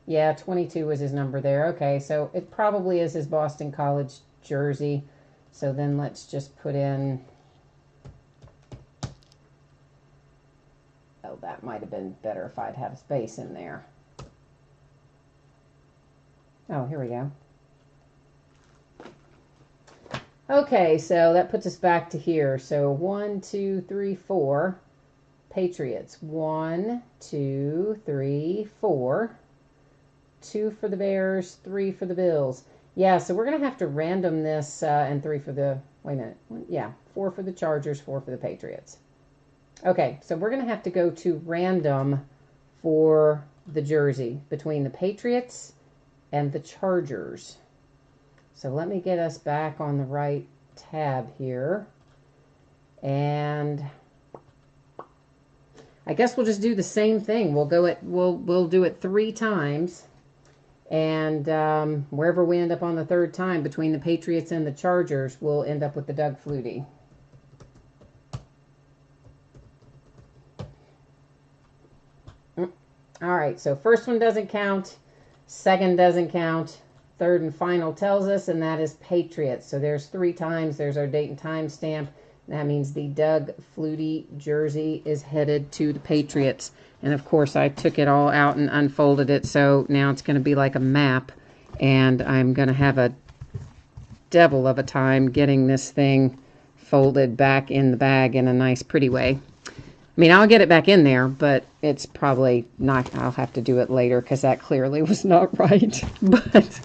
yeah, 22 was his number there. Okay, so it probably is his Boston College jersey. So then let's just put in, oh, that might have been better if I'd had a space in there. Oh, here we go. Okay, so that puts us back to here. So 1, 2, 3, 4. Patriots. 1, 2, 3, 4. 2 for the Bears, 3 for the Bills. Yeah, so we're going to have to random this, and 3 for the, wait a minute. Yeah, 4 for the Chargers, 4 for the Patriots. Okay, so we're going to have to go to random for the jersey between the Patriots and the Chargers. So let me get us back on the right tab here. And I guess we'll just do the same thing. We'll do it 3 times. And wherever we end up on the 3rd time between the Patriots and the Chargers, we'll end up with the Doug Flutie. All right, so first one doesn't count, second doesn't count, third and final tells us, and that is Patriots. So there's 3 times. There's our date and time stamp. That means the Doug Flutie jersey is headed to the Patriots. And, of course, I took it all out and unfolded it, so now it's going to be like a map. And I'm going to have a devil of a time getting this thing folded back in the bag in a nice, pretty way. I mean, I'll get it back in there, but it's probably not, I'll have to do it later because that clearly was not right. But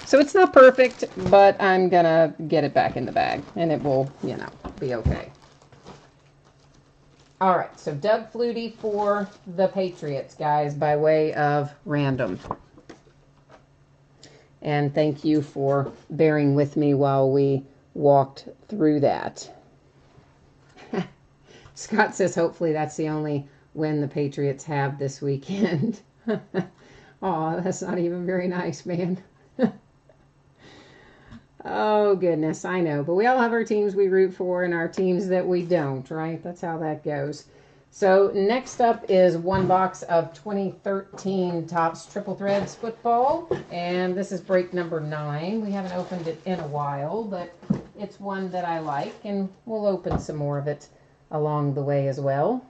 so it's not perfect, but I'm going to get it back in the bag, and it will, you know, be okay. All right, so Doug Flutie for the Patriots, guys, by way of random. And thank you for bearing with me while we walked through that. Scott says hopefully that's the only win the Patriots have this weekend. Oh, that's not even very nice, man. Oh, goodness, I know. But we all have our teams we root for and our teams that we don't, right? That's how that goes. So next up is one box of 2013 Topps Triple Threads football. And this is break number 9. We haven't opened it in a while, but it's one that I like. And we'll open some more of it along the way as well.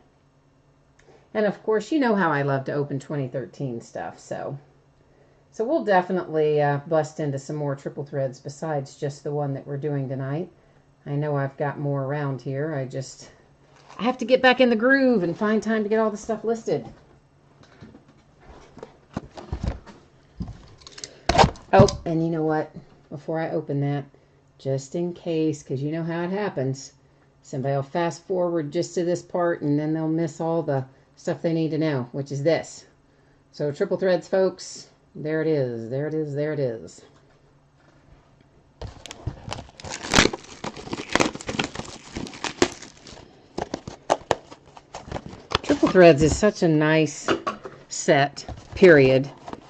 And of course, you know how I love to open 2013 stuff, so we'll definitely bust into some more triple threads besides just the one that we're doing tonight. I know I've got more around here. I have to get back in the groove and find time to get all the stuff listed. Oh, and you know what? Before I open that, just in case, because you know how it happens, somebody will fast forward just to this part and then they'll miss all the stuff they need to know, which is this. So triple threads, folks, there it is, there it is, there it is. Triple threads is such a nice set, period.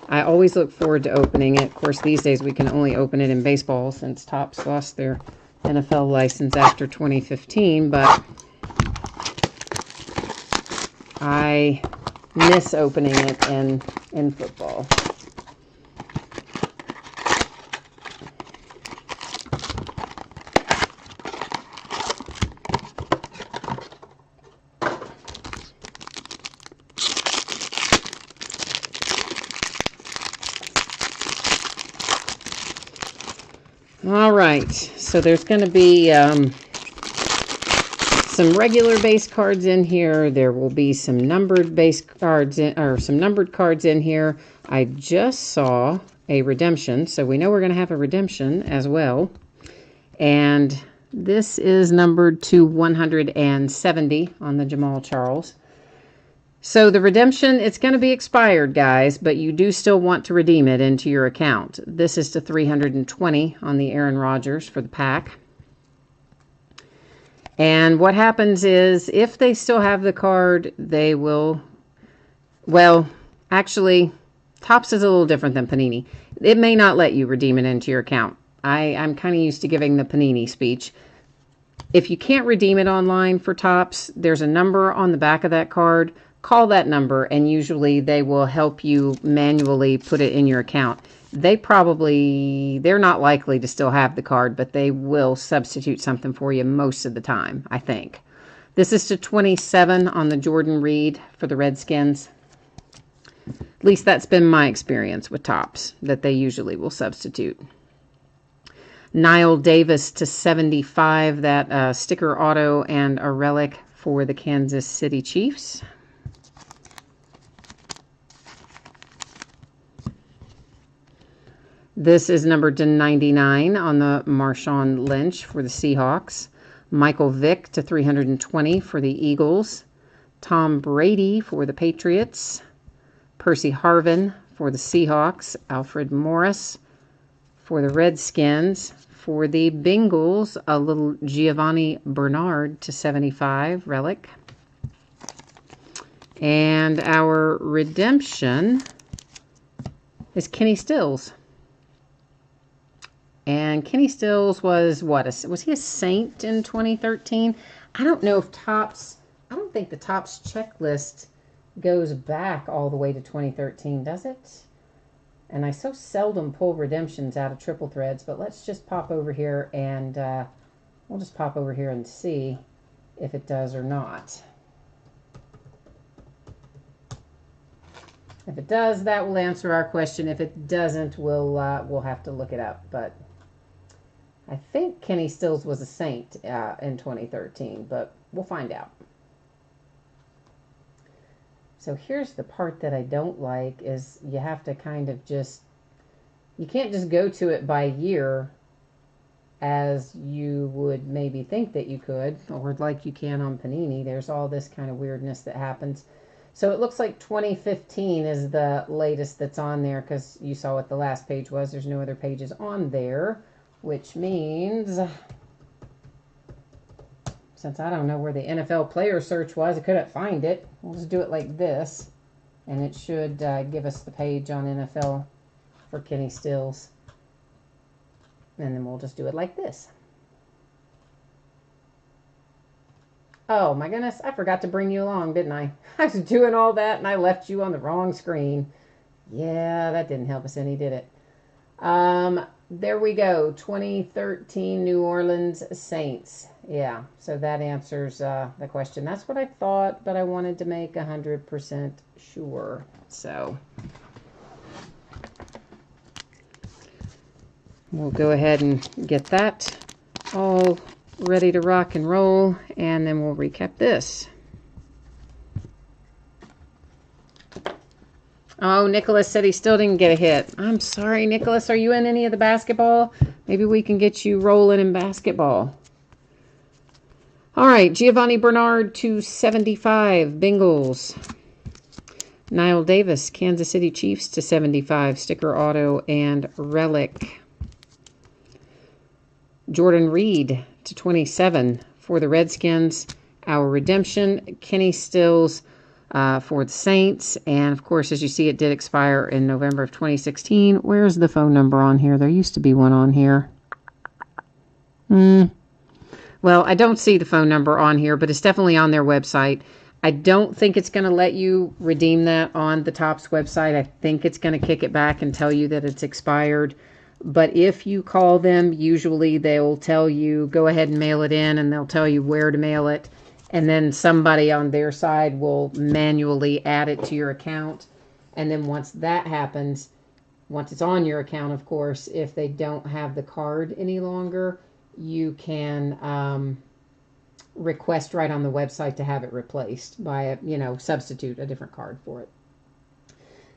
I always look forward to opening it. Of course, these days we can only open it in baseball since Topps lost their NFL license after 2015, but I miss opening it in football. All right, so there's going to be some regular base cards in here. There will be some numbered base cards in, or some numbered cards in here. I just saw a redemption. So we know we're going to have a redemption as well. And this is numbered to 170 on the Jamal Charles. So the redemption, it's going to be expired, guys, but you do still want to redeem it into your account. This is to 320 on the Aaron Rodgers for the pack. And what happens is, if they still have the card, they will, well, actually, Topps is a little different than Panini. It may not let you redeem it into your account. I'm kind of used to giving the Panini speech. If you can't redeem it online for Topps, there's a number on the back of that card. Call that number, and usually they will help you manually put it in your account. They're not likely to still have the card, but they will substitute something for you most of the time, I think. This is to 27 on the Jordan Reed for the Redskins. At least that's been my experience with Topps, that they usually will substitute. Niall Davis to 75, that sticker auto and a relic for the Kansas City Chiefs. This is numbered to 99 on the Marshawn Lynch for the Seahawks. Michael Vick to 320 for the Eagles. Tom Brady for the Patriots. Percy Harvin for the Seahawks. Alfred Morris for the Redskins. For the Bengals, a little Giovanni Bernard to 75 relic. And our redemption is Kenny Stills. And Kenny Stills was what? Was he a Saint in 2013? I don't know if Topps, I don't think the Topps checklist goes back all the way to 2013, does it? And I so seldom pull redemptions out of triple threads, but let's just pop over here and we'll just pop over here and see if it does or not. If it does, that will answer our question. If it doesn't, we'll have to look it up. But I think Kenny Stills was a Saint in 2013, but we'll find out. So here's the part that I don't like, is you have to kind of just, you can't just go to it by year as you would maybe think that you could, or like you can on Panini. There's all this kind of weirdness that happens. So it looks like 2015 is the latest that's on there, because you saw what the last page was. There's no other pages on there, which means, since I don't know where the NFL player search was, I couldn't find it. We'll just do it like this, and it should give us the page on NFL for Kenny Stills. And then we'll just do it like this. Oh my goodness, I forgot to bring you along, didn't I? I was doing all that and I left you on the wrong screen. Yeah, that didn't help us any, did it? There we go, 2013 New Orleans Saints. Yeah, so that answers the question. That's what I thought, but I wanted to make 100% sure. So we'll go ahead and get that all ready to rock and roll, and then we'll recap this. Oh, Nicholas said he still didn't get a hit. I'm sorry, Nicholas. Are you in any of the basketball? Maybe we can get you rolling in basketball. All right, Giovanni Bernard to 75, Bengals. Niall Davis, Kansas City Chiefs to 75, sticker auto and relic. Jordan Reed to 27 for the Redskins. Our redemption, Kenny Stills for the Saints. And, of course, as you see, it did expire in November of 2016. Where's the phone number on here? There used to be one on here. Well, I don't see the phone number on here, but it's definitely on their website. I don't think it's going to let you redeem that on the Topps website. I think it's going to kick it back and tell you that it's expired. But if you call them, usually they'll tell you, go ahead and mail it in, and they'll tell you where to mail it. And then somebody on their side will manually add it to your account. And then once that happens, once it's on your account, of course, if they don't have the card any longer, you can request right on the website to have it replaced by, substitute a different card for it.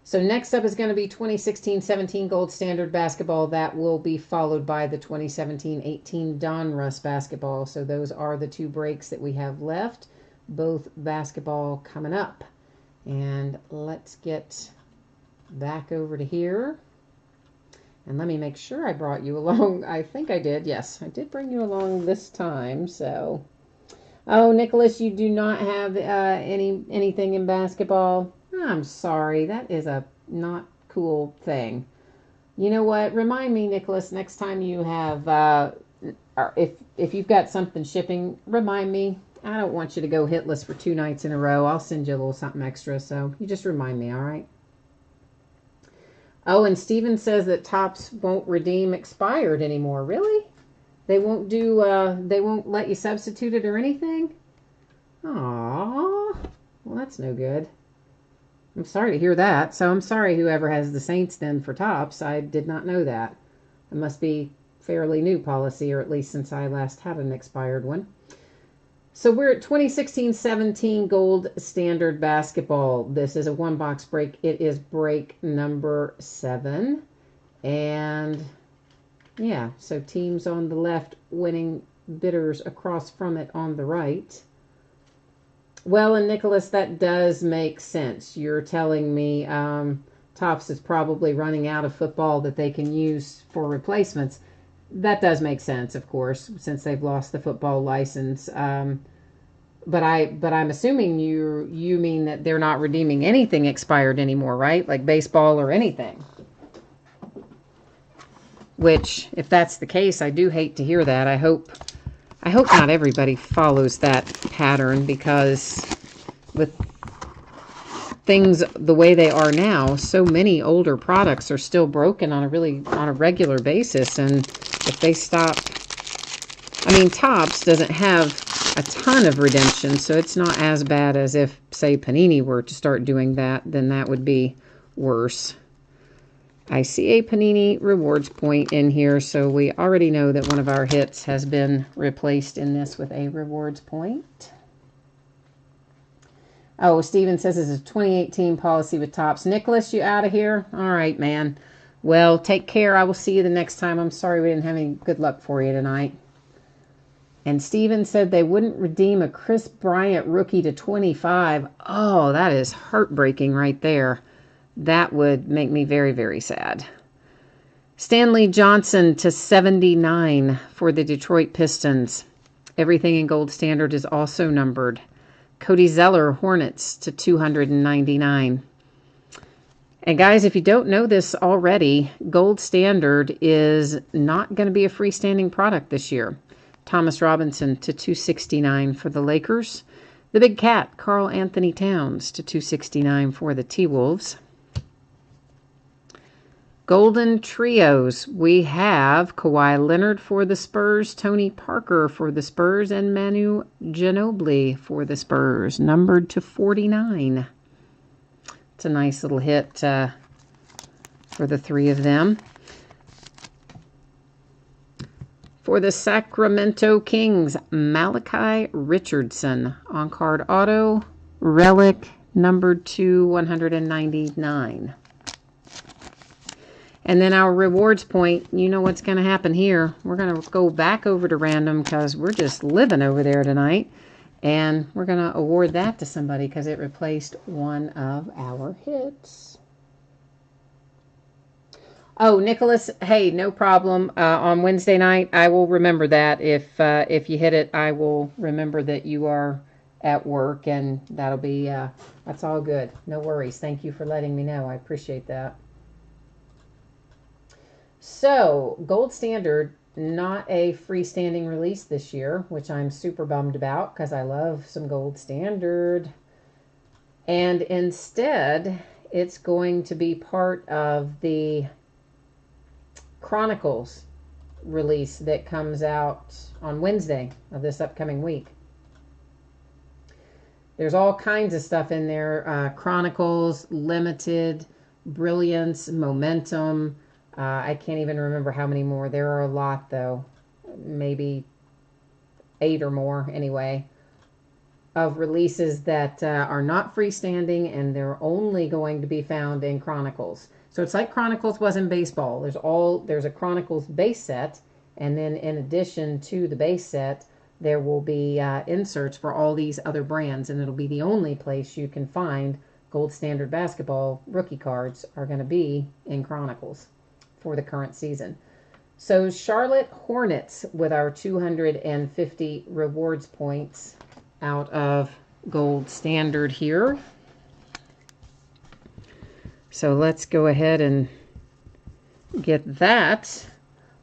So next up is going to be 2016-17 Gold Standard Basketball. That will be followed by the 2017-18 Don Russ Basketball. So those are the two breaks that we have left. Both basketball coming up. And let's get back over to here. And let me make sure I brought you along. I think I did. Yes, I did bring you along this time. So, oh, Nicholas, you do not have anything in basketball. I'm sorry. That is a not cool thing. You know what? Remind me, Nicholas, next time you have, if you've got something shipping, remind me. I don't want you to go hitless for 2 nights in a row. I'll send you a little something extra. So you just remind me, all right? Oh, and Steven says that Topps won't redeem expired anymore. Really? They won't do, they won't let you substitute it or anything? Aww. Well, that's no good. I'm sorry to hear that. So I'm sorry whoever has the Saints then for Topps. I did not know that. It must be fairly new policy, or at least since I last had an expired one. So we're at 2016-17 Gold Standard Basketball. This is a 1-box break. It is break number 7. And yeah, so teams on the left winning, bidders across from it on the right. Well, and Nicholas, that does make sense. You're telling me Topps is probably running out of football that they can use for replacements. That does make sense, of course, since they've lost the football license. But I'm assuming you mean that they're not redeeming anything expired anymore, right? Like baseball or anything. Which, if that's the case, I do hate to hear that. I hope not everybody follows that pattern, because with things the way they are now, so many older products are still broken on a regular basis. And if they stop, I mean, Topps doesn't have a ton of redemption, so it's not as bad as if, say, Panini were to start doing that. Then that would be worse. I see a Panini rewards point in here, so we already know that one of our hits has been replaced in this with a rewards point. Oh, Steven says this is a 2018 policy with Topps. Nicholas, you out of here? All right, man. Well, take care. I will see you the next time. I'm sorry we didn't have any good luck for you tonight. And Steven said they wouldn't redeem a Chris Bryant rookie to 25. Oh, that is heartbreaking right there. That would make me very, very sad. Stanley Johnson to 79 for the Detroit Pistons. Everything in Gold Standard is also numbered. Cody Zeller, Hornets to 299. And guys, if you don't know this already, Gold Standard is not going to be a freestanding product this year. Thomas Robinson to 269 for the Lakers. The Big Cat, Karl Anthony Towns to 269 for the T-Wolves. Golden Trios, we have Kawhi Leonard for the Spurs, Tony Parker for the Spurs, and Manu Ginobili for the Spurs, numbered to 49. It's a nice little hit for the 3 of them. For the Sacramento Kings, Malachi Richardson, on-card auto, relic, numbered to 199. And then our rewards point, you know what's going to happen here. We're going to go back over to random because we're just living over there tonight. And we're going to award that to somebody because it replaced one of our hits. Oh, Nicholas, hey, no problem. On Wednesday night, I will remember that. If you hit it, I will remember that you are at work. And that'll be, that's all good. No worries. Thank you for letting me know. I appreciate that. So, Gold Standard, not a freestanding release this year, which I'm super bummed about because I love some Gold Standard. And instead, it's going to be part of the Chronicles release that comes out on Wednesday of this upcoming week. There's all kinds of stuff in there. Chronicles, Limited, Brilliance, Momentum. I can't even remember how many more. There are a lot, though. Maybe 8 or more, anyway. of releases that are not freestanding, and they're only going to be found in Chronicles. So it's like Chronicles was in baseball. There's a Chronicles base set, and then in addition to the base set, there will be inserts for all these other brands, and it'll be the only place you can find Gold Standard Basketball rookie cards are going to be in Chronicles for the current season. So Charlotte Hornets with our 250 rewards points out of Gold Standard here. So let's go ahead and get that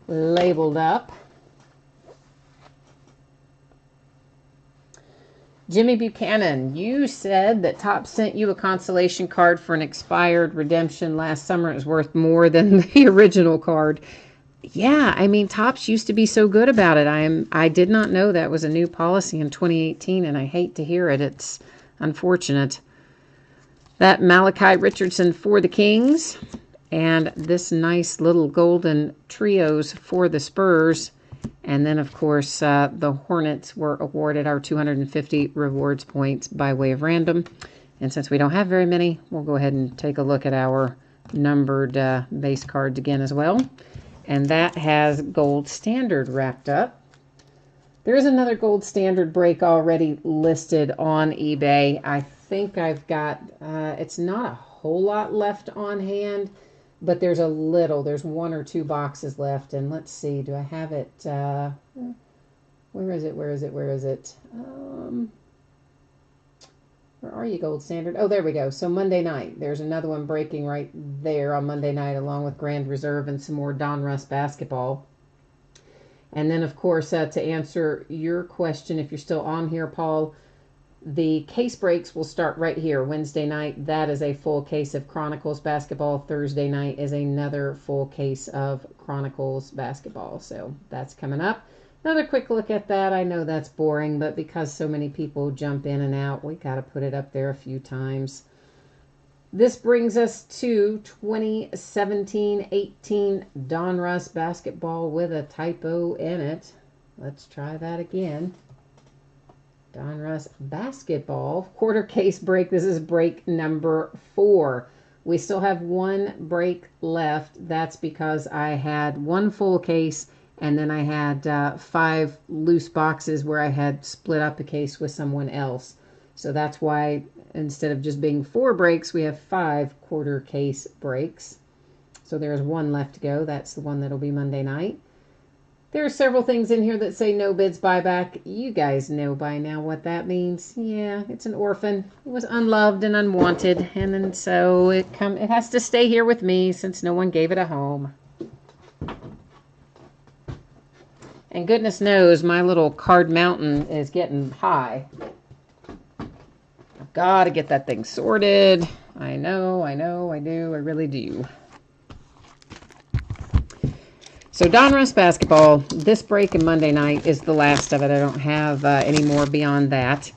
labeled up. Jimmy Buchanan, you said that Topps sent you a consolation card for an expired redemption last summer. It was worth more than the original card. Yeah, I mean, Topps used to be so good about it. I did not know that was a new policy in 2018, and I hate to hear it. It's unfortunate. That Malachi Richardson for the Kings, and this nice little golden trios for the Spurs. And then, of course, the Hornets were awarded our 250 rewards points by way of random. And since we don't have very many, we'll go ahead and take a look at our numbered base cards again as well. And that has Gold Standard wrapped up. There is another Gold Standard break already listed on eBay. I think I've got, it's not a whole lot left on hand, but there's a little. There's 1 or 2 boxes left. And let's see, do I have it? Where is it? Where is it? Where is it? Where are you, Gold Standard? Oh, there we go. So Monday night, there's another one breaking right there on Monday night, along with Grand Reserve and some more Don Russ Basketball. And then, of course, to answer your question, if you're still on here, Paul, the case breaks will start right here. Wednesday night, that is a full case of Chronicles Basketball. Thursday night is another full case of Chronicles Basketball. So that's coming up. Another quick look at that. I know that's boring, but because so many people jump in and out, we got to put it up there a few times. This brings us to 2017-18 Donruss Basketball with a typo in it. Let's try that again. Donruss Basketball quarter case break. This is break number 4. We still have 1 break left. That's because I had 1 full case, and then I had 5 loose boxes where I had split up a case with someone else. So that's why instead of just being 4 breaks, we have 5 quarter case breaks. So there's 1 left to go. That's the one that'll be Monday night. There are several things in here that say no bids buyback. You guys know by now what that means. Yeah, it's an orphan. It was unloved and unwanted, and then so it has to stay here with me since no one gave it a home. And goodness knows my little card mountain is getting high. I've got to get that thing sorted. I know, I do, I really do. So Donruss Basketball, this break and Monday night is the last of it. I don't have any more beyond that.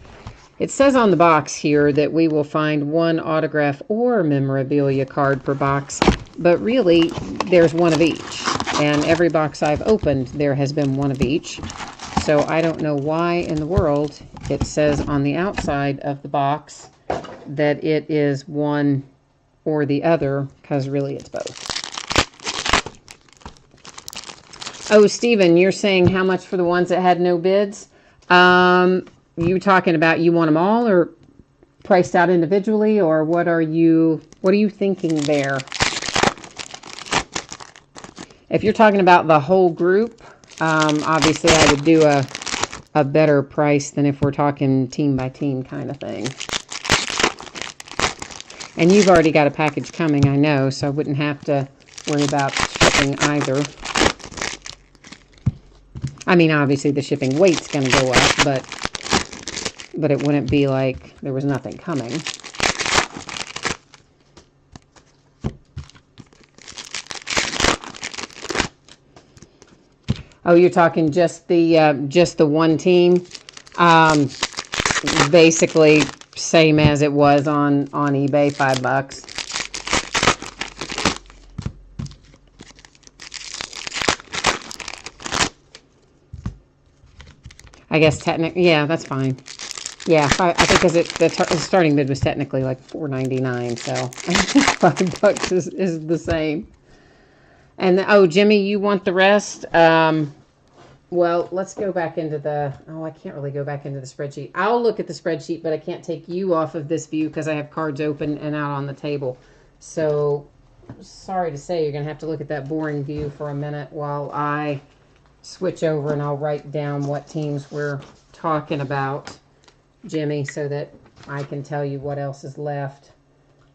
It says on the box here that we will find 1 autograph or memorabilia card per box, but really there's 1 of each. And every box I've opened, there has been 1 of each. So I don't know why in the world it says on the outside of the box that it is 1 or the other, because really it's both. Oh, Steven, you're saying how much for the ones that had no bids? You talking about you want them all or priced out individually, or what are you thinking there? If you're talking about the whole group, obviously I would do a better price than if we're talking team by team kind of thing. And you've already got a package coming, I know, so I wouldn't have to worry about shipping either. I mean, obviously the shipping weight's going to go up, but it wouldn't be like there was nothing coming. Oh, you're talking just the one team? Basically same as it was on eBay, $5. I guess technically, yeah, that's fine. Yeah, I think because the starting bid was technically like $4.99, so I think $5 is the same. And oh, Jimmy, you want the rest? Well, let's go back into the. Oh, I can't really go back into the spreadsheet. I'll look at the spreadsheet, but I can't take you off of this view because I have cards open and out on the table. So, sorry to say, you're gonna have to look at that boring view for a minute while I switch over and I'll write down what teams we're talking about, Jimmy, so that I can tell you what else is left.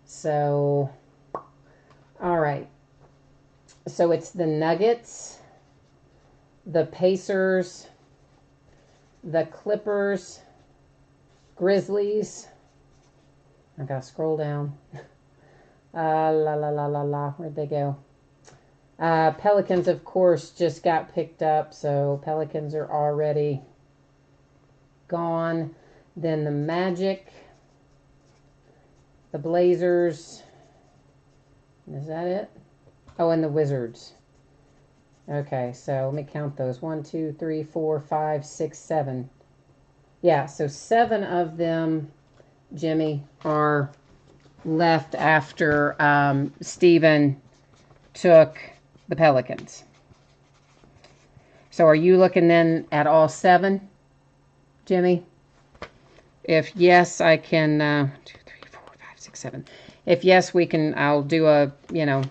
So, all right. So it's the Nuggets, the Pacers, the Clippers, Grizzlies. I gotta scroll down. Where'd they go? Pelicans, of course, just got picked up, so Pelicans are already gone. Then the Magic, the Blazers. Is that it? Oh, and the Wizards. Okay, so let me count those. 1, 2, 3, 4, 5, 6, 7. Yeah, so 7 of them, Jimmy, are left after Steven took the Pelicans. So are you looking then at all 7, Jimmy? If yes, I can 2, 3, 4, 5, 6, 7. If yes, we can. I'll do a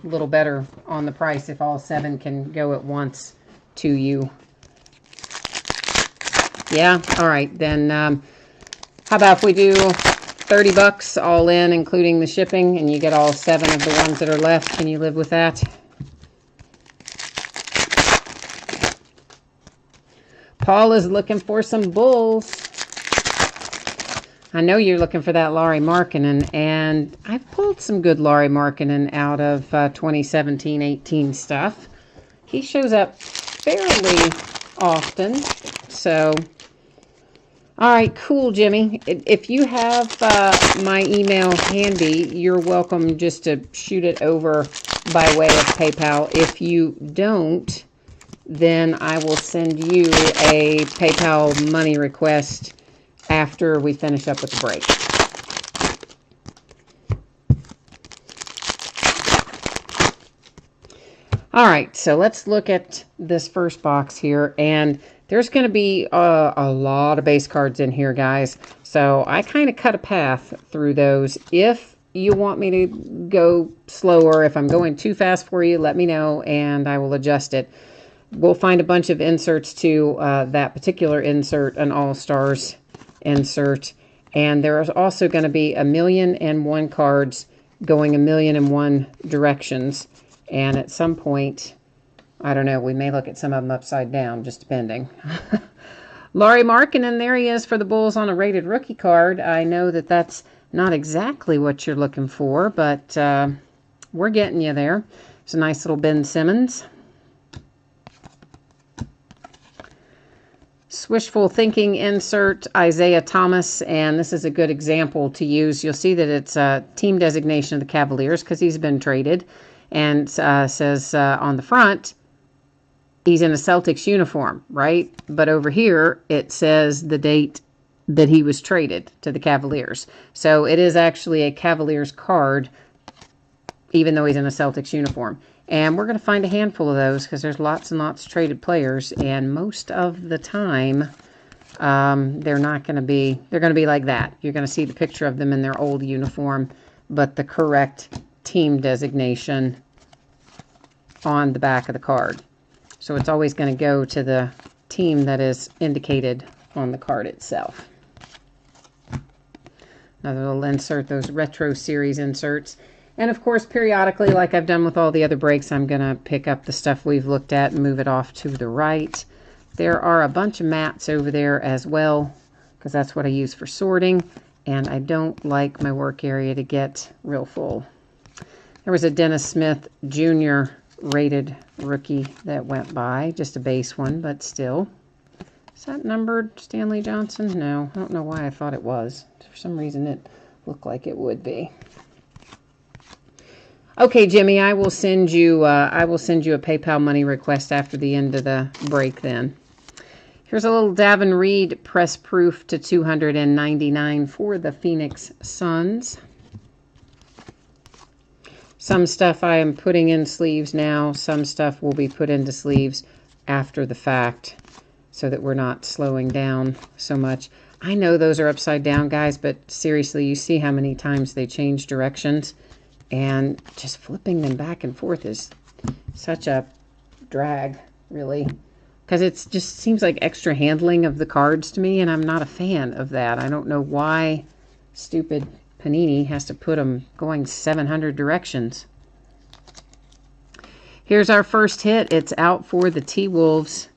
little better on the price if all 7 can go at once to you. Yeah. All right. Then how about if we do $30 all in, including the shipping, and you get all 7 of the ones that are left? Can you live with that? Paul is looking for some Bulls. I know you're looking for that Lauri Markkanen, and I've pulled some good Lauri Markkanen out of 2017-18 stuff. He shows up fairly often, so... All right, cool, Jimmy. If you have my email handy, you're welcome just to shoot it over by way of PayPal. If you don't, then I will send you a PayPal money request after we finish up with the break. All right, so let's look at this first box here, and there's going to be a lot of base cards in here, guys. So I kind of cut a path through those. If you want me to go slower, if I'm going too fast for you, let me know, and I will adjust it. We'll find a bunch of inserts to that particular insert, an All-Stars insert, and there is also going to be 1,000,001 cards going 1,000,001 directions, and at some point, I don't know, we may look at some of them upside down, just depending. Lauri Markkanen, there he is for the Bulls on a rated rookie card. I know that that's not exactly what you're looking for, but we're getting you there. It's a nice little Ben Simmons. Wishful Thinking insert, Isaiah Thomas, and this is a good example to use. You'll see that it's a team designation of the Cavaliers because he's been traded, and says on the front, he's in a Celtics uniform, right? But over here, it says the date that he was traded to the Cavaliers. So it is actually a Cavaliers card, even though he's in a Celtics uniform. And we're going to find a handful of those because there's lots and lots of traded players. And most of the time, they're going to be like that. You're going to see the picture of them in their old uniform, but the correct team designation on the back of the card. So it's always going to go to the team that is indicated on the card itself. Another little insert, those retro series inserts. And of course, periodically, like I've done with all the other breaks, I'm going to pick up the stuff we've looked at and move it off to the right. There are a bunch of mats over there as well, because that's what I use for sorting. And I don't like my work area to get real full. There was a Dennis Smith Jr. rated rookie that went by, just a base one, but still. Is that numbered Stanley Johnson? No, I don't know why I thought it was. For some reason it looked like it would be. Okay, Jimmy, I will send you a PayPal money request after the end of the break then. Here's a little Davin Reed press proof to 299 for the Phoenix Suns. Some stuff I am putting in sleeves now. Some stuff will be put into sleeves after the fact so that we're not slowing down so much. I know those are upside down, guys, but seriously, you see how many times they change directions, and just flipping them back and forth is such a drag, really, because it just seems like extra handling of the cards to me, and I'm not a fan of that. I don't know why stupid Panini has to put them going 700 directions. Here's our first hit. It's out for the T-Wolves,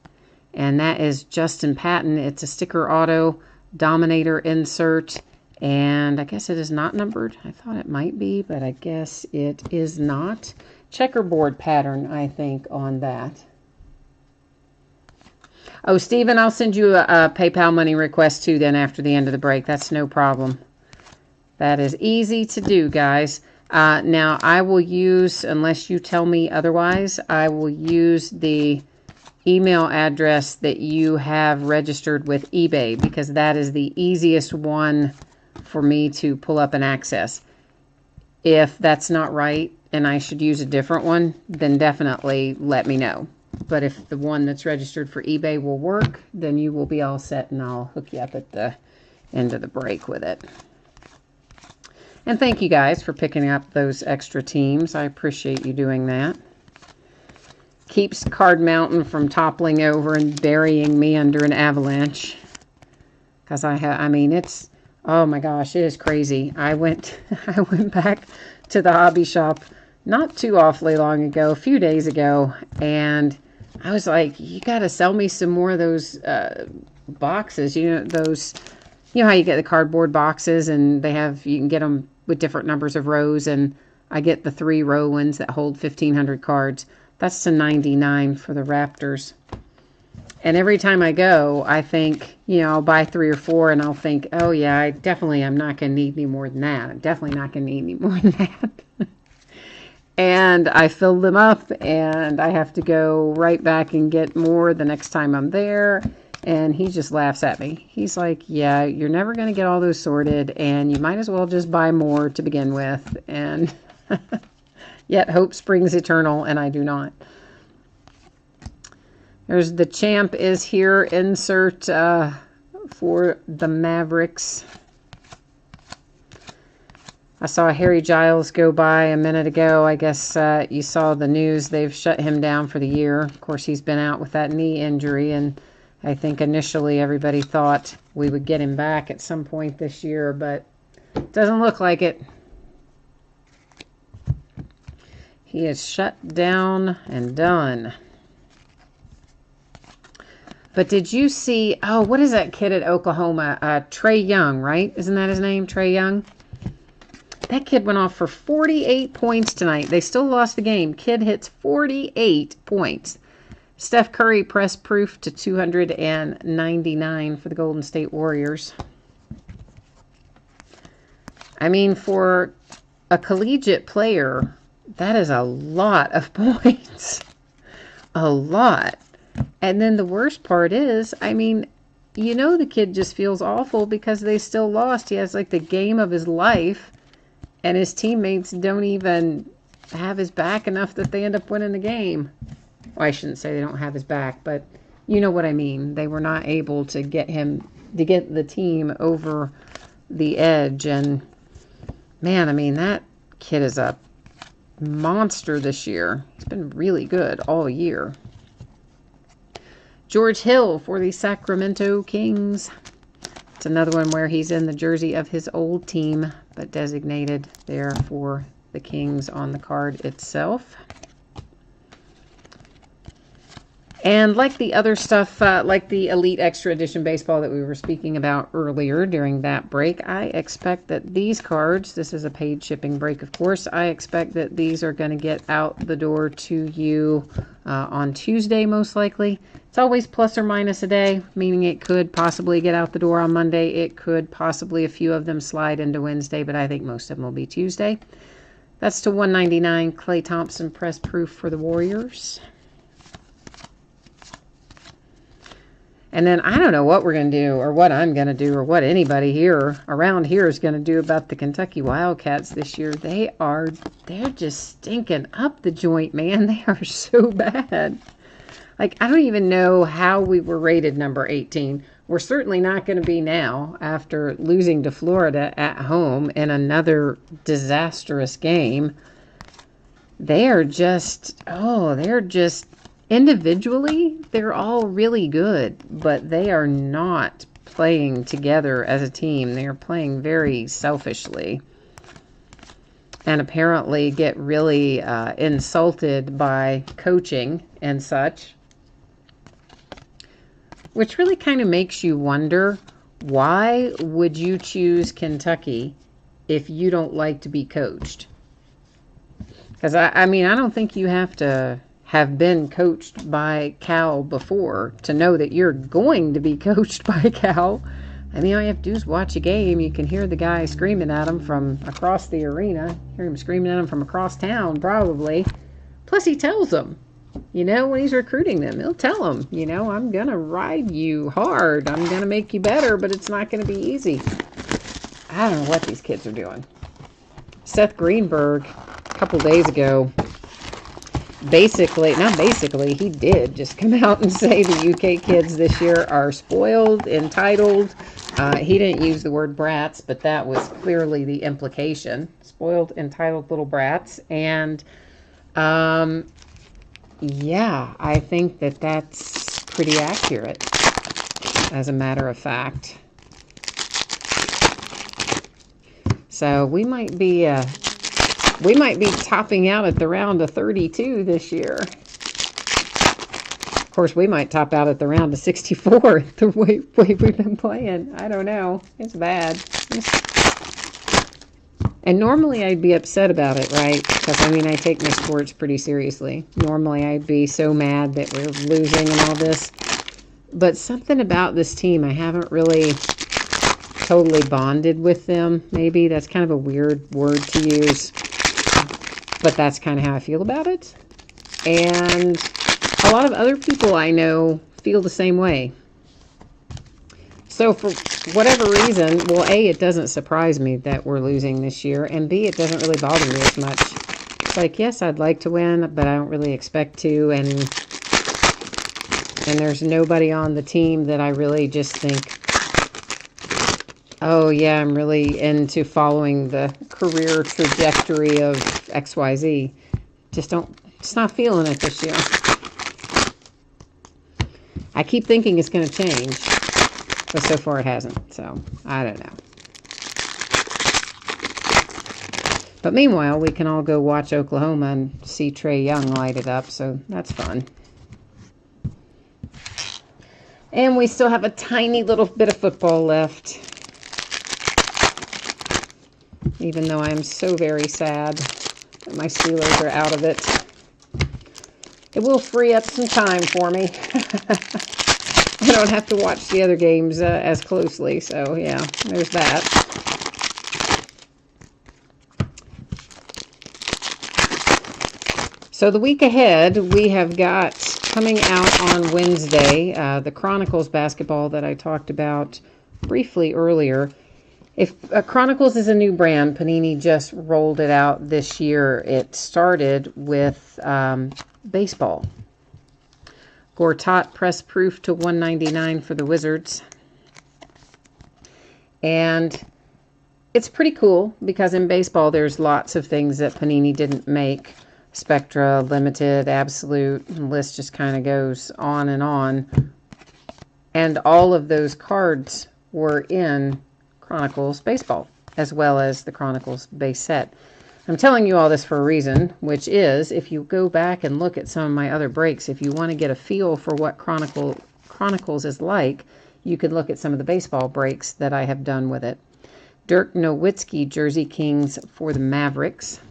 and that is Justin Patton. It's a sticker auto Dominator insert, and I guess it is not numbered. I thought it might be, but I guess it is not. Checkerboard pattern, I think, on that. Oh, Steven, I'll send you a PayPal money request too then after the end of the break. That's no problem. That is easy to do, guys. Now, I will use, unless you tell me otherwise, I will use the email address that you have registered with eBay, because that is the easiest one for me to pull up and access. If that's not right and I should use a different one, then definitely let me know. But if the one that's registered for eBay will work, then you will be all set, and I'll hook you up at the end of the break with it. And thank you guys for picking up those extra teams. I appreciate you doing that. Keeps Card Mountain from toppling over and burying me under an avalanche. Because I mean, it's, oh my gosh, it is crazy. I went back to the hobby shop not too awfully long ago, a few days ago, and I was like, you got to sell me some more of those boxes. You know, those, you know how you get the cardboard boxes, and they have, you can get them with different numbers of rows, and I get the 3-row ones that hold 1,500 cards. That's to 99 for the Raptors. And every time I go, I think, you know, I'll buy 3 or 4, and I'll think, oh yeah, I definitely am not going to need any more than that. I'm definitely not going to need any more than that. And I fill them up, and I have to go right back and get more the next time I'm there. And he just laughs at me. He's like, yeah, you're never going to get all those sorted, and you might as well just buy more to begin with. And yet hope springs eternal, and I do not. There's the champ is here. Insert for the Mavericks. I saw Harry Giles go by a minute ago. I guess you saw the news. They've shut him down for the year. Of course, he's been out with that knee injury, and I think initially everybody thought we would get him back at some point this year, but it doesn't look like it. He is shut down and done. But did you see, oh, what is that kid at Oklahoma? Trae Young, right? Isn't that his name, Trae Young? That kid went off for 48 points tonight. They still lost the game. Kid hits 48 points. Steph Curry press proof to 299 for the Golden State Warriors. I mean, for a collegiate player, that is a lot of points. A lot. And then the worst part is, I mean, you know the kid just feels awful because they still lost. He has like the game of his life, and his teammates don't even have his back enough that they end up winning the game. Well, I shouldn't say they don't have his back, but you know what I mean. They were not able to get him, to get the team over the edge. And man, I mean, that kid is a monster this year. He's been really good all year. George Hill for the Sacramento Kings. It's another one where he's in the jersey of his old team, but designated there for the Kings on the card itself. And like the other stuff, like the Elite Extra Edition Baseball that we were speaking about earlier during that break, I expect that these cards, this is a paid shipping break, of course, I expect that these are going to get out the door to you on Tuesday, most likely. It's always plus or minus a day, meaning it could possibly get out the door on Monday. It could possibly, a few of them slide into Wednesday, but I think most of them will be Tuesday. That's to 199 Klay Thompson press proof for the Warriors. And then I don't know what we're going to do, or what I'm going to do, or what anybody here around here is going to do about the Kentucky Wildcats this year. They're just stinking up the joint, man. They are so bad. Like, I don't even know how we were rated number 18. We're certainly not going to be now after losing to Florida at home in another disastrous game. They're just individually, they're all really good, but they are not playing together as a team. They are playing very selfishly, and apparently get really insulted by coaching and such, which really kind of makes you wonder, why would you choose Kentucky if you don't like to be coached? Because, I mean, I don't think you have to have been coached by Cal before to know that you're going to be coached by Cal. I mean, all you have to do is watch a game. You can hear the guy screaming at him from across the arena. Hear him screaming at him from across town, probably. Plus, he tells them, you know, when he's recruiting them, he'll tell them, you know, I'm going to ride you hard. I'm going to make you better, but it's not going to be easy. I don't know what these kids are doing. Seth Greenberg, a couple days ago, he did just come out and say the UK kids this year are spoiled, entitled. He didn't use the word brats, but that was clearly the implication. Spoiled, entitled little brats. And, yeah, I think that that's pretty accurate, as a matter of fact. So we might be topping out at the round of 32 this year. Of course, we might top out at the round of 64 the way we've been playing. I don't know. It's bad. And normally I'd be upset about it, right? Because, I mean, I take my sports pretty seriously. Normally I'd be so mad that we're losing and all this. But something about this team, I haven't really totally bonded with them. Maybe that's kind of a weird word to use. But that's kind of how I feel about it. And a lot of other people I know feel the same way. So for whatever reason, well, A, it doesn't surprise me that we're losing this year. And B, it doesn't really bother me as much. It's like, yes, I'd like to win, but I don't really expect to. And there's nobody on the team that I really just think, oh, yeah, I'm really into following the career trajectory of XYZ. Just not feeling it this year. I keep thinking it's going to change, but so far it hasn't. So, I don't know. But meanwhile, we can all go watch Oklahoma and see Trae Young light it up, so that's fun. And we still have a tiny little bit of football left. Even though I'm so very sad that my Steelers are out of it. It will free up some time for me. I don't have to watch the other games as closely. So, yeah, there's that. So, the week ahead, we have got coming out on Wednesday, the Chronicles Basketball that I talked about briefly earlier. If Chronicles is a new brand, Panini just rolled it out this year. It started with baseball. Gortat press proof to $1.99 for the Wizards. And it's pretty cool because in baseball there's lots of things that Panini didn't make. Spectra, Limited, Absolute, the list just kind of goes on. And all of those cards were in Chronicles Baseball, as well as the Chronicles base set. I'm telling you all this for a reason, which is, if you go back and look at some of my other breaks, if you want to get a feel for what Chronicles is like, you could look at some of the baseball breaks that I have done with it. Dirk Nowitzki Jersey Kings for the Mavericks.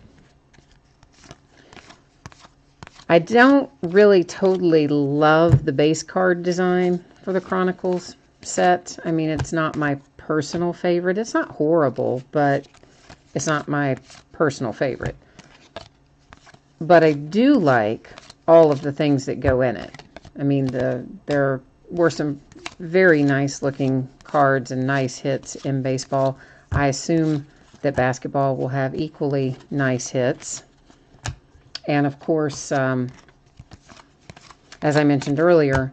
I don't really totally love the base card design for the Chronicles set. I mean, it's not my personal favorite. It's not horrible, but it's not my personal favorite. But I do like all of the things that go in it. I mean, they're were some very nice looking cards and nice hits in baseball. I assume that basketball will have equally nice hits. And of course, as I mentioned earlier,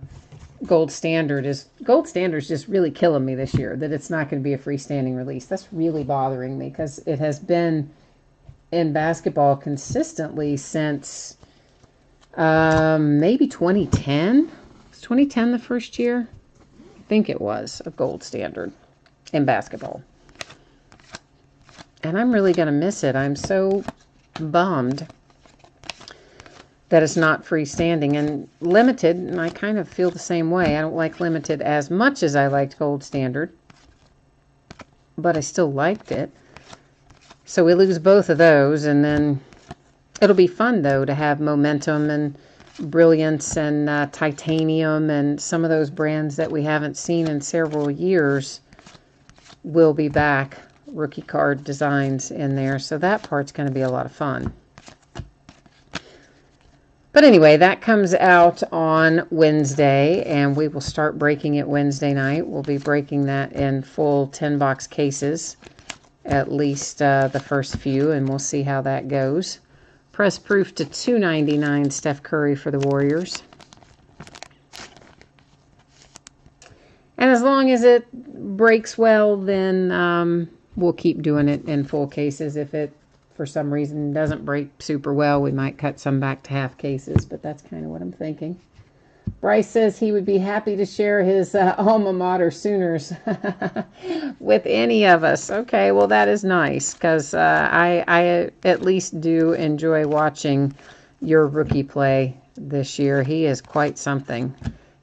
Gold Standard is just really killing me this year, that it's not going to be a freestanding release. That's really bothering me because it has been in basketball consistently since maybe 2010. Was 2010 the first year? I think it was a Gold Standard in basketball. And I'm really going to miss it. I'm so bummed that it's not freestanding and limited, and I kind of feel the same way. I don't like limited as much as I liked Gold Standard, but I still liked it. So we lose both of those, and then it'll be fun, though, to have Momentum and Brilliance and Titanium and some of those brands that we haven't seen in several years will be back. Rookie card designs in there, so that part's going to be a lot of fun. But anyway, that comes out on Wednesday, and we will start breaking it Wednesday night. We'll be breaking that in full 10-box cases, at least the first few, and we'll see how that goes. Press proof to $2.99 Steph Curry for the Warriors. And as long as it breaks well, then we'll keep doing it in full cases. If it, for some reason, doesn't break super well, we might cut some back to half cases, but that's kind of what I'm thinking. Bryce says he would be happy to share his alma mater Sooners with any of us. Okay, well, that is nice, because I at least do enjoy watching your rookie play this year. He is quite something,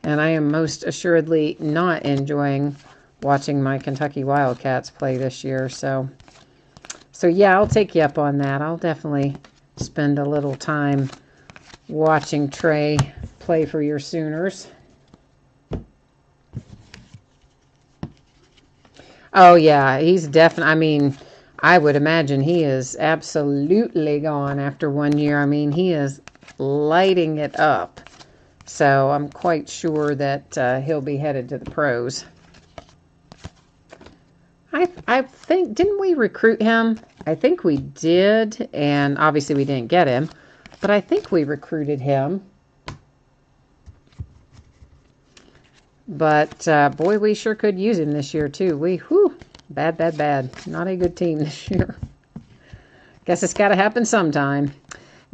and I am most assuredly not enjoying watching my Kentucky Wildcats play this year, so yeah, I'll take you up on that. I'll definitely spend a little time watching Trey play for your Sooners. Oh, yeah, he's definitely, I mean, I would imagine he is absolutely gone after 1 year. I mean, he is lighting it up. So I'm quite sure that he'll be headed to the pros. I think, didn't we recruit him? I think we did, and obviously we didn't get him, but I think we recruited him. But, boy, we sure could use him this year, too. Bad. Not a good team this year. Guess it's got to happen sometime.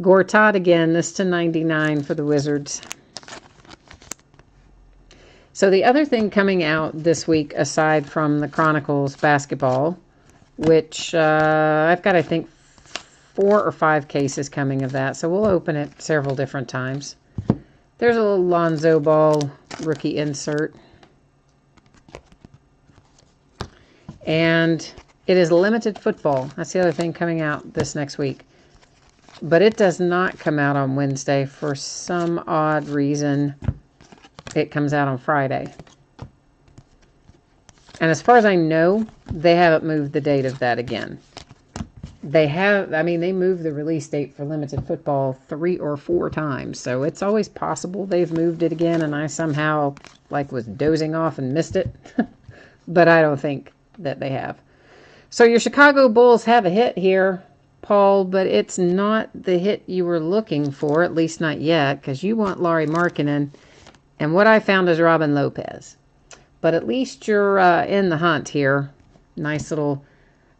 Gortat again, this to 99 for the Wizards. So the other thing coming out this week, aside from the Chronicles Basketball, which I've got, I think, 4 or 5 cases coming of that, so we'll open it several different times. There's a little Lonzo Ball rookie insert. And it is limited football. That's the other thing coming out this next week. But it does not come out on Wednesday. For some odd reason, it comes out on Friday. And as far as I know, they haven't moved the date of that again. They have, I mean, they moved the release date for limited football 3 or 4 times. So it's always possible they've moved it again and I somehow, was dozing off and missed it. But I don't think that they have. So your Chicago Bulls have a hit here, Paul, but it's not the hit you were looking for, at least not yet, because you want Lauri Markkanen. And what I found is Robin Lopez. But at least you're in the hunt here. Nice little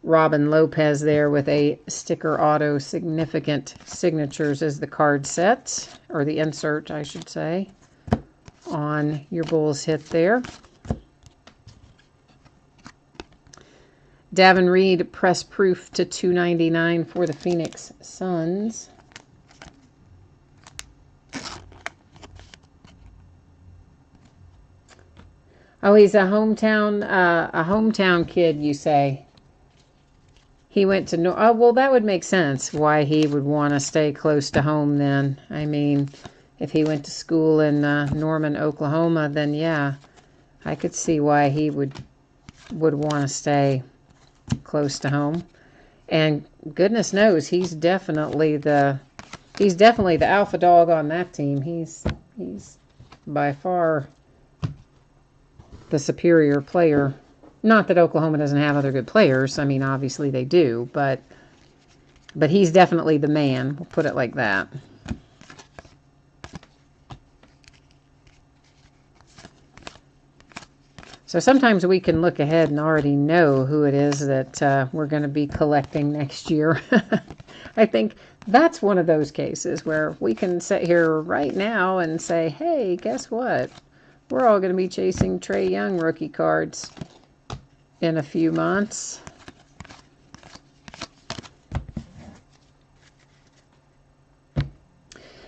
Robin Lopez there with a sticker auto. Significant signatures as the card set, or the insert, I should say, on your Bulls hit there. Davin Reed, press proof to $2.99 for the Phoenix Suns. Oh, he's a hometown kid, you say. He went to oh, well, that would make sense why he would want to stay close to home then. I mean, if he went to school in Norman, Oklahoma, then yeah, I could see why he would want to stay close to home. And goodness knows, he's definitely the alpha dog on that team. He's by far the superior player. Not that Oklahoma doesn't have other good players. I mean, obviously they do, but he's definitely the man. We'll put it like that. So sometimes we can look ahead and already know who it is that we're going to be collecting next year. I think that's one of those cases where we can sit here right now and say, hey, guess what? We're all going to be chasing Trae Young rookie cards in a few months.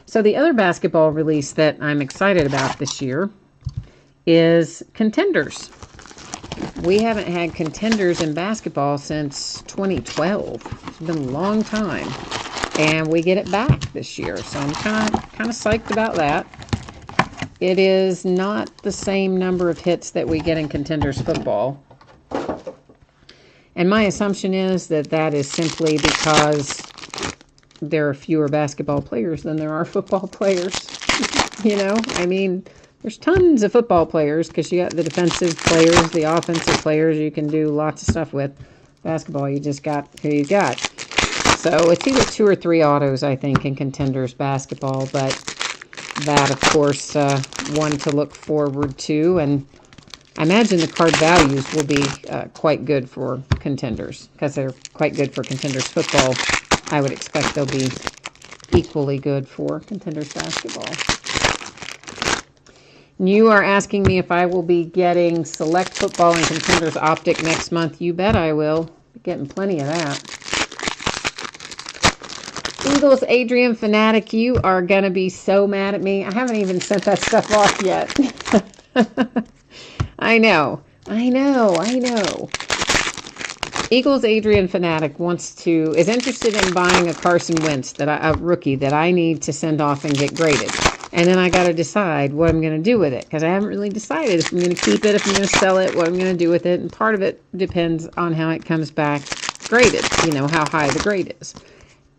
So the other basketball release that I'm excited about this year is Contenders. We haven't had Contenders in basketball since 2012. It's been a long time. And we get it back this year. So I'm kind of psyched about that. It is not the same number of hits that we get in Contenders football. And my assumption is that that is simply because there are fewer basketball players than there are football players. You know, I mean, there's tons of football players because you got the defensive players, the offensive players you can do lots of stuff with. Basketball, you just got who you got. So it's either 2 or 3 autos, I think, in Contenders basketball. But that, of course, one to look forward to. And I imagine the card values will be quite good for Contenders because they're quite good for Contenders football. I would expect they'll be equally good for Contenders basketball. You are asking me if I will be getting Select Football and Contenders Optic next month. You bet I will. Getting plenty of that. Eagles Adrian Fanatic, you are going to be so mad at me. I haven't even sent that stuff off yet. I know. Eagles Adrian Fanatic is interested in buying a Carson Wentz, a rookie that I need to send off and get graded. And then I got to decide what I'm going to do with it because I haven't really decided if I'm going to keep it, if I'm going to sell it, what I'm going to do with it. And part of it depends on how it comes back graded, you know, how high the grade is.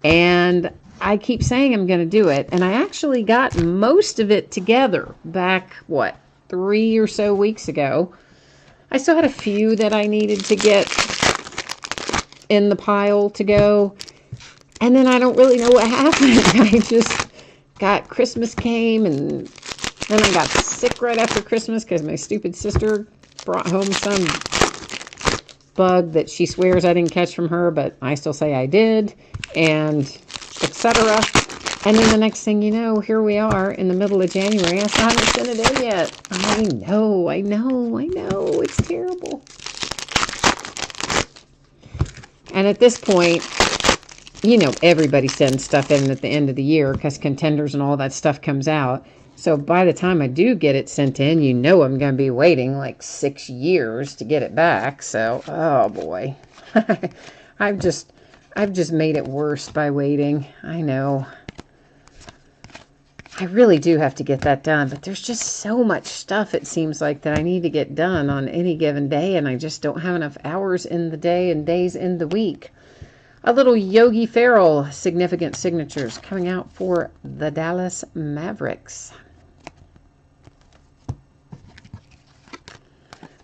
And I keep saying I'm going to do it. And I actually got most of it together back, 3 or so weeks ago. I still had a few that I needed to get in the pile to go. And then I don't really know what happened. I just got Christmas came, and then I got sick right after Christmas because my stupid sister brought home some bug that she swears I didn't catch from her, but I still say I did, and etc. And then the next thing you know, here we are in the middle of January. I still haven't sent it in yet. I know. It's terrible. And at this point, you know, everybody sends stuff in at the end of the year because Contenders and all that stuff comes out. So by the time I do get it sent in, you know I'm going to be waiting like 6 years to get it back. So, oh boy. I've just made it worse by waiting. I know. I really do have to get that done, but there's just so much stuff, it seems like, that I need to get done on any given day, and I just don't have enough hours in the day and days in the week. A little Yogi Ferrell significant signatures coming out for the Dallas Mavericks.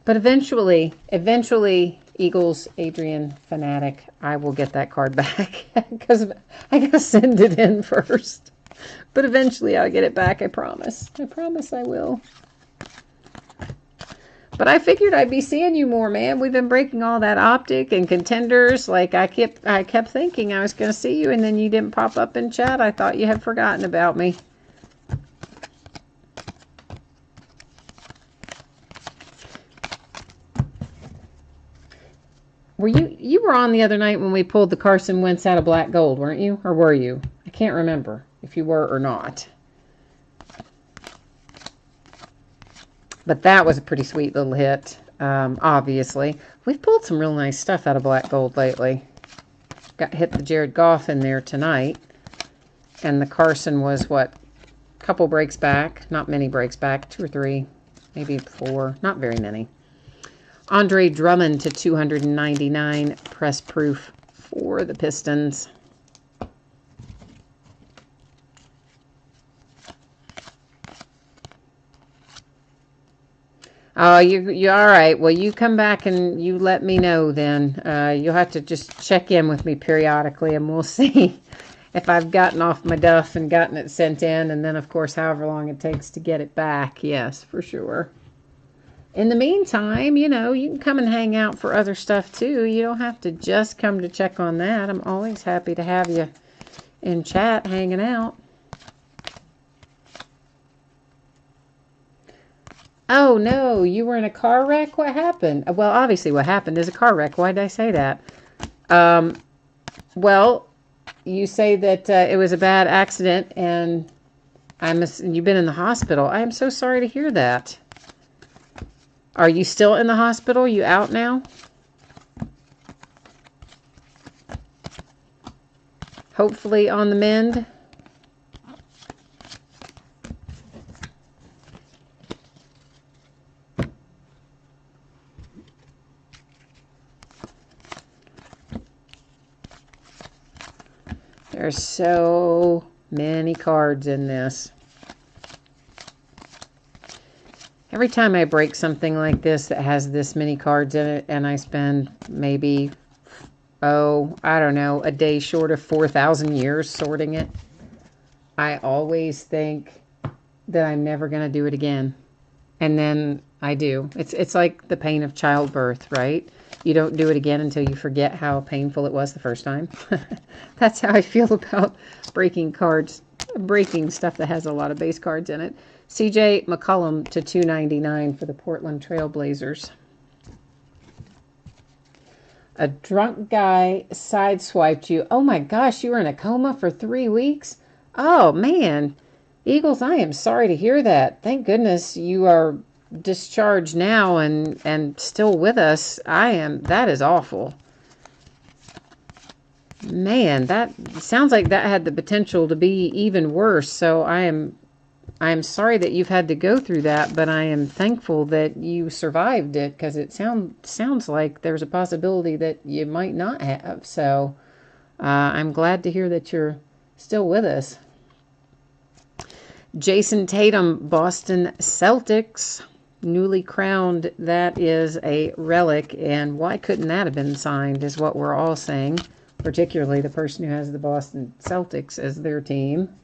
But eventually, Eagles Adrian Fanatic, I will get that card back because I got to send it in first. But eventually I'll get it back, I promise. I promise I will. But I figured I'd be seeing you more, man. We've been breaking all that Optic and Contenders. Like, I kept thinking I was going to see you, and then you didn't pop up in chat. I thought you had forgotten about me. You were on the other night when we pulled the Carson Wentz out of Black Gold, weren't you? Or were you? I can't remember if you were or not. But that was a pretty sweet little hit, obviously. We've pulled some real nice stuff out of Black Gold lately. Hit the Jared Goff in there tonight. And the Carson was, a couple breaks back. Not many breaks back. 2 or 3, maybe 4. Not very many. Andre Drummond to 299 press proof for the Pistons. Oh, you all right. Well, you come back and you let me know then. You'll have to just check in with me periodically and we'll see if I've gotten off my duff and gotten it sent in. And then, of course, however long it takes to get it back. Yes, for sure. In the meantime, you know, you can come and hang out for other stuff too. You don't have to just come to check on that. I'm always happy to have you in chat hanging out. Oh, no, you were in a car wreck? What happened? Well, obviously what happened is a car wreck. Why did I say that? Well, you say that it was a bad accident and you've been in the hospital. I am so sorry to hear that. Are you still in the hospital? You out now? Hopefully on the mend. There's so many cards in this. Every time I break something like this that has this many cards in it and I spend maybe, I don't know, a day short of 4,000 years sorting it, I always think that I'm never going to do it again. And then I do. It's like the pain of childbirth, right? You don't do it again until you forget how painful it was the first time. That's how I feel about breaking cards, breaking stuff that has a lot of base cards in it. CJ McCollum to $2.99 for the Portland Trail Blazers. A drunk guy sideswiped you. Oh my gosh, you were in a coma for 3 weeks? Oh man. Eagles, I am sorry to hear that. Thank goodness you are discharged now and still with us. That is awful. Man, that sounds like that had the potential to be even worse. So I am sorry that you've had to go through that, but I am thankful that you survived it because it sounds like there's a possibility that you might not have. So I'm glad to hear that you're still with us. Jason Tatum, Boston Celtics, newly crowned. That is a relic, and why couldn't that have been signed is what we're all saying, particularly the person who has the Boston Celtics as their team.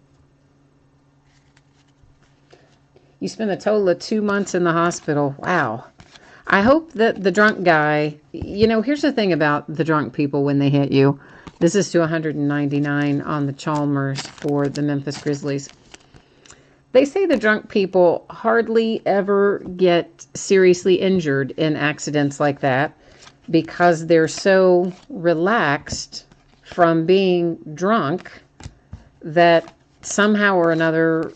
You spent a total of 2 months in the hospital. Wow. I hope that the drunk guy, you know, here's the thing about the drunk people when they hit you. This is to 199 on the Chalmers for the Memphis Grizzlies. They say the drunk people hardly ever get seriously injured in accidents like that because they're so relaxed from being drunk that somehow or another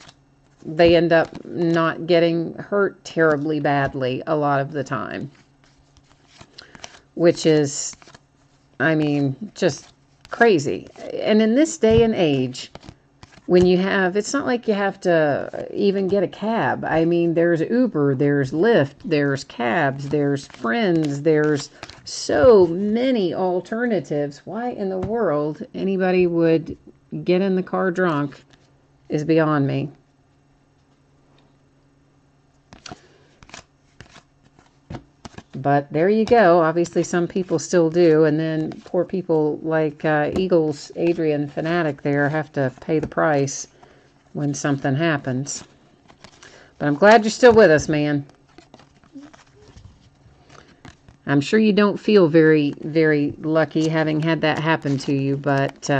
they end up not getting hurt terribly badly a lot of the time. Which is, I mean, just crazy. And in this day and age, when you have, it's not like you have to even get a cab. I mean, there's Uber, there's Lyft, there's cabs, there's Friends, there's so many alternatives. Why in the world anybody would get in the car drunk is beyond me. But there you go. Obviously, some people still do. And then poor people like Eagles, Adrian Fanatic there have to pay the price when something happens. But I'm glad you're still with us, man. I'm sure you don't feel very, very lucky having had that happen to you. But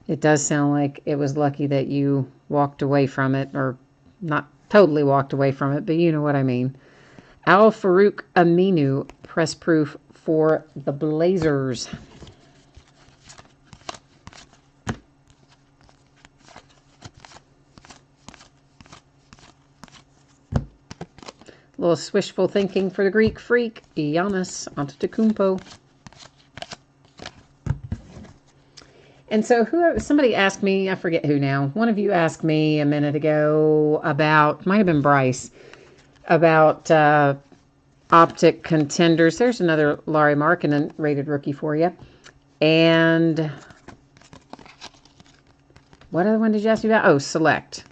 it does sound like it was lucky that you walked away from it. Or not totally walked away from it, but you know what I mean. Al Farouk Aminu, press proof for the Blazers. A little wishful thinking for the Greek freak, Giannis Antetokounmpo. And so somebody asked me, I forget who now, one of you asked me a minute ago about, might have been Bryce, about Optic Contenders. There's another Lauri Markkanen rated rookie for you. And what other one did you ask me about? Oh, Select.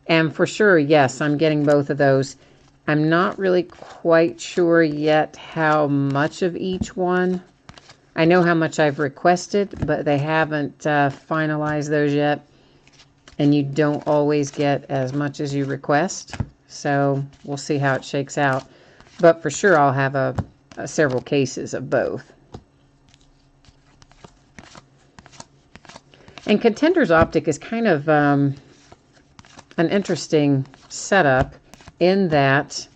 And for sure, yes, I'm getting both of those. I'm not really quite sure yet how much of each one. I know how much I've requested, but they haven't finalized those yet. And you don't always get as much as you request. So we'll see how it shakes out. But for sure, I'll have several cases of both. And Contenders Optic is kind of an interesting setup in that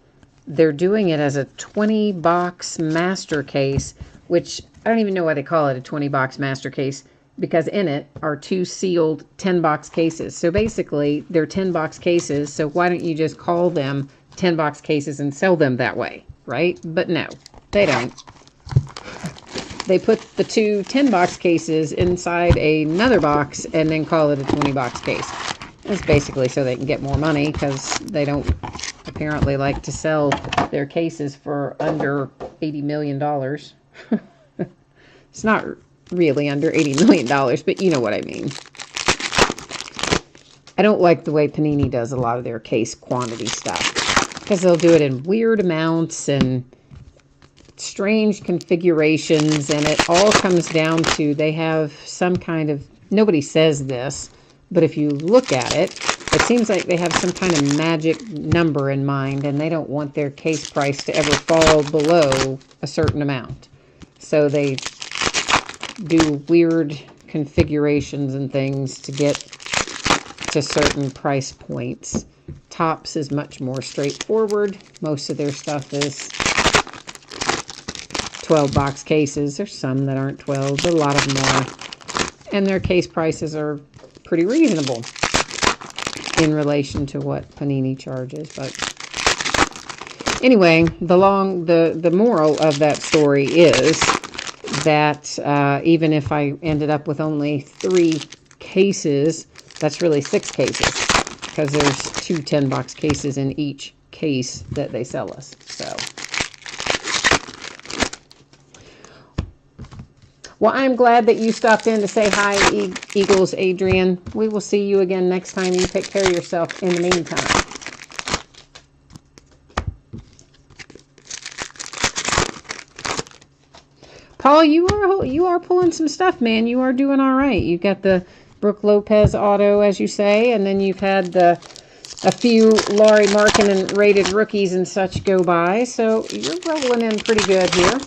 they're doing it as a 20-box master case, which I don't even know why they call it a 20-box master case, because in it are 2 sealed 10-box cases. So basically, they're 10-box cases, so why don't you just call them 10-box cases and sell them that way, right? But no, they don't. They put the 2 10-box cases inside another box and then call it a 20-box case. That's basically so they can get more money, because they don't apparently like to sell their cases for under $80 million. It's not really under $80 million, but you know what I mean. I don't like the way Panini does a lot of their case quantity stuff, because they'll do it in weird amounts and strange configurations, and it all comes down to they have some kind of, nobody says this, but if you look at it, it seems like they have some kind of magic number in mind, and they don't want their case price to ever fall below a certain amount. So they do weird configurations and things to get to certain price points. Topps is much more straightforward. Most of their stuff is 12-box cases. There's some that aren't 12, but a lot of them are. And their case prices are pretty reasonable in relation to what Panini charges. But anyway, the moral of that story is that even if I ended up with only 3 cases, that's really 6 cases, because there's 2 10-box cases in each case that they sell us. So, well, I'm glad that you stopped in to say hi, Eagles Adrian. We will see you again next time. You take care of yourself in the meantime. Paul, you are pulling some stuff, man. You are doing all right. You got the Brooke Lopez auto, as you say, and then you've had a few Lauri Markkanen rated rookies and such go by. So you're rolling in pretty good here.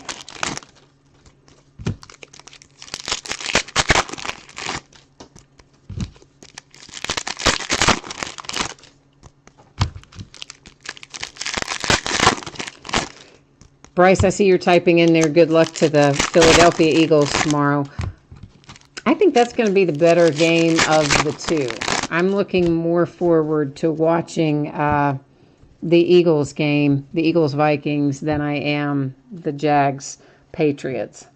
Bryce, I see you're typing in there, good luck to the Philadelphia Eagles tomorrow. I think that's going to be the better game of the two. I'm looking more forward to watching the Eagles game, the Eagles-Vikings, than I am the Jags-Patriots.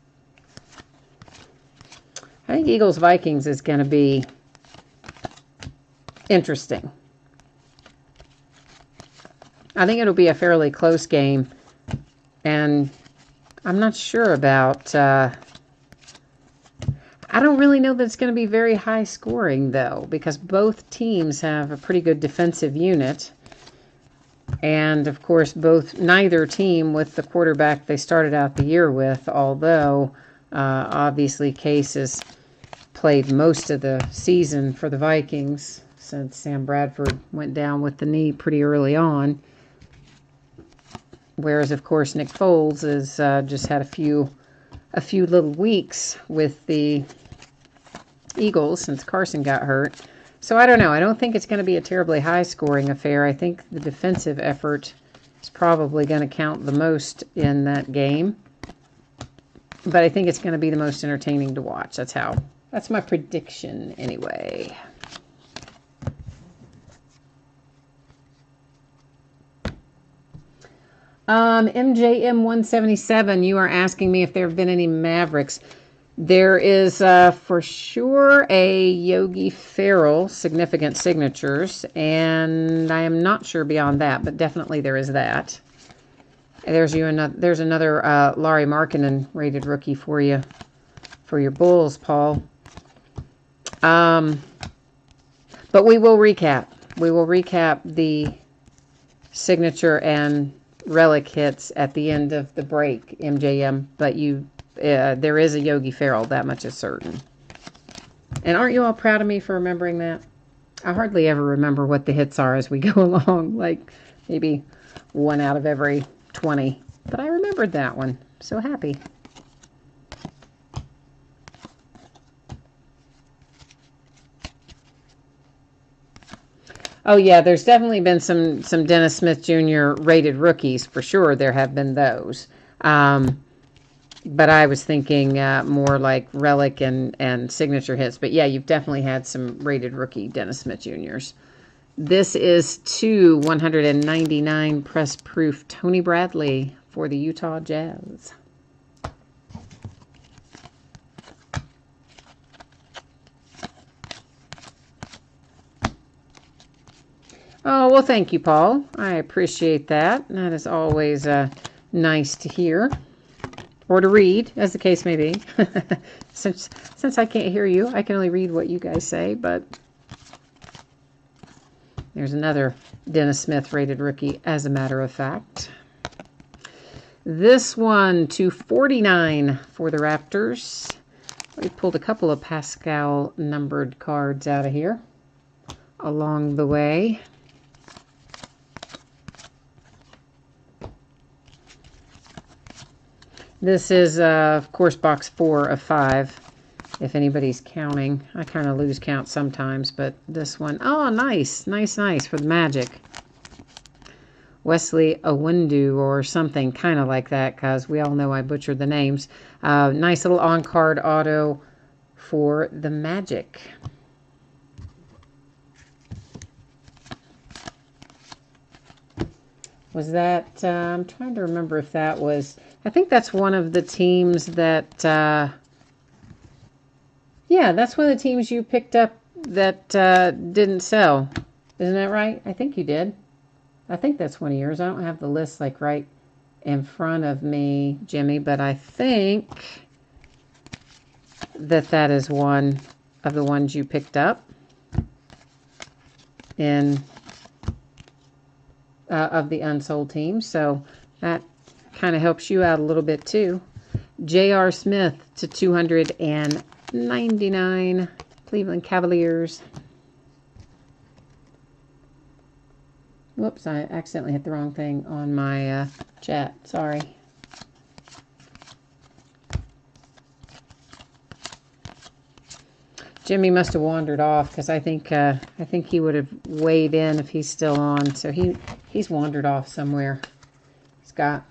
I think Eagles-Vikings is going to be interesting. I think it'll be a fairly close game. And I'm not sure about, I don't really know that it's going to be very high scoring, though, because both teams have a pretty good defensive unit. And, of course, neither team with the quarterback they started out the year with, although obviously Case has played most of the season for the Vikings since Sam Bradford went down with the knee pretty early on. Whereas, of course, Nick Foles has just had a few little weeks with the Eagles since Carson got hurt. So I don't know. I don't think it's going to be a terribly high-scoring affair. I think the defensive effort is probably going to count the most in that game. But I think it's going to be the most entertaining to watch. That's my prediction anyway. MJM177, you are asking me if there have been any Mavericks. There is for sure a Yogi Ferrell significant signatures, and I am not sure beyond that, but definitely there is that. There's another Lauri Markkanen rated rookie for you for your Bulls, Paul. But we will recap. We will recap the signature and relic hits at the end of the break, MJM, but there is a Yogi Ferrell, that much is certain. And aren't you all proud of me for remembering that? I hardly ever remember what the hits are as we go along, like maybe 1 out of every 20. But I remembered that one. So happy. Oh yeah, there's definitely been some Dennis Smith Jr. rated rookies for sure. There have been those, but I was thinking more like relic and signature hits. But yeah, you've definitely had some rated rookie Dennis Smith Jr.'s. This is 2/199 press proof Tony Bradley for the Utah Jazz. Oh, well, thank you, Paul. I appreciate that. That is always nice to hear. Or to read, as the case may be. Since I can't hear you, I can only read what you guys say, but there's another Dennis Smith rated rookie, as a matter of fact. This one, 249 for the Raptors. We pulled a couple of Pascal numbered cards out of here along the way. This is, of course, box 4 of 5, if anybody's counting. I kind of lose count sometimes, but this one, oh, nice for the Magic. Wesley Owundu or something kind of like that, because we all know I butchered the names. Nice little on-card auto for the Magic. Was that, I'm trying to remember if that was, I think that's one of the teams that, yeah, that's one of the teams you picked up that didn't sell. Isn't that right? I think you did. I think that's one of yours. I don't have the list like right in front of me, Jimmy, but I think that is one of the ones you picked up in of the unsold teams. So that kind of helps you out a little bit too. J.R. Smith /299 Cleveland Cavaliers. Whoops, I accidentally hit the wrong thing on my chat. Sorry. Jimmy must have wandered off because I think he would have weighed in if he's still on. So he's wandered off somewhere.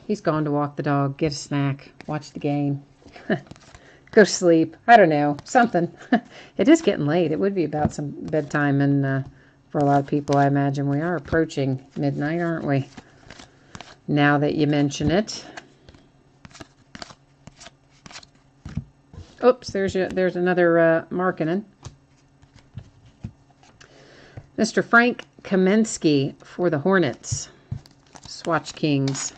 He's gone to walk the dog, get a snack, watch the game, go to sleep. I don't know, something. It is getting late. It would be about some bedtime, and for a lot of people, I imagine we are approaching midnight, aren't we? Now that you mention it. Oops, there's another Markkanen. Mr. Frank Kaminsky for the Hornets. Swatch Kings.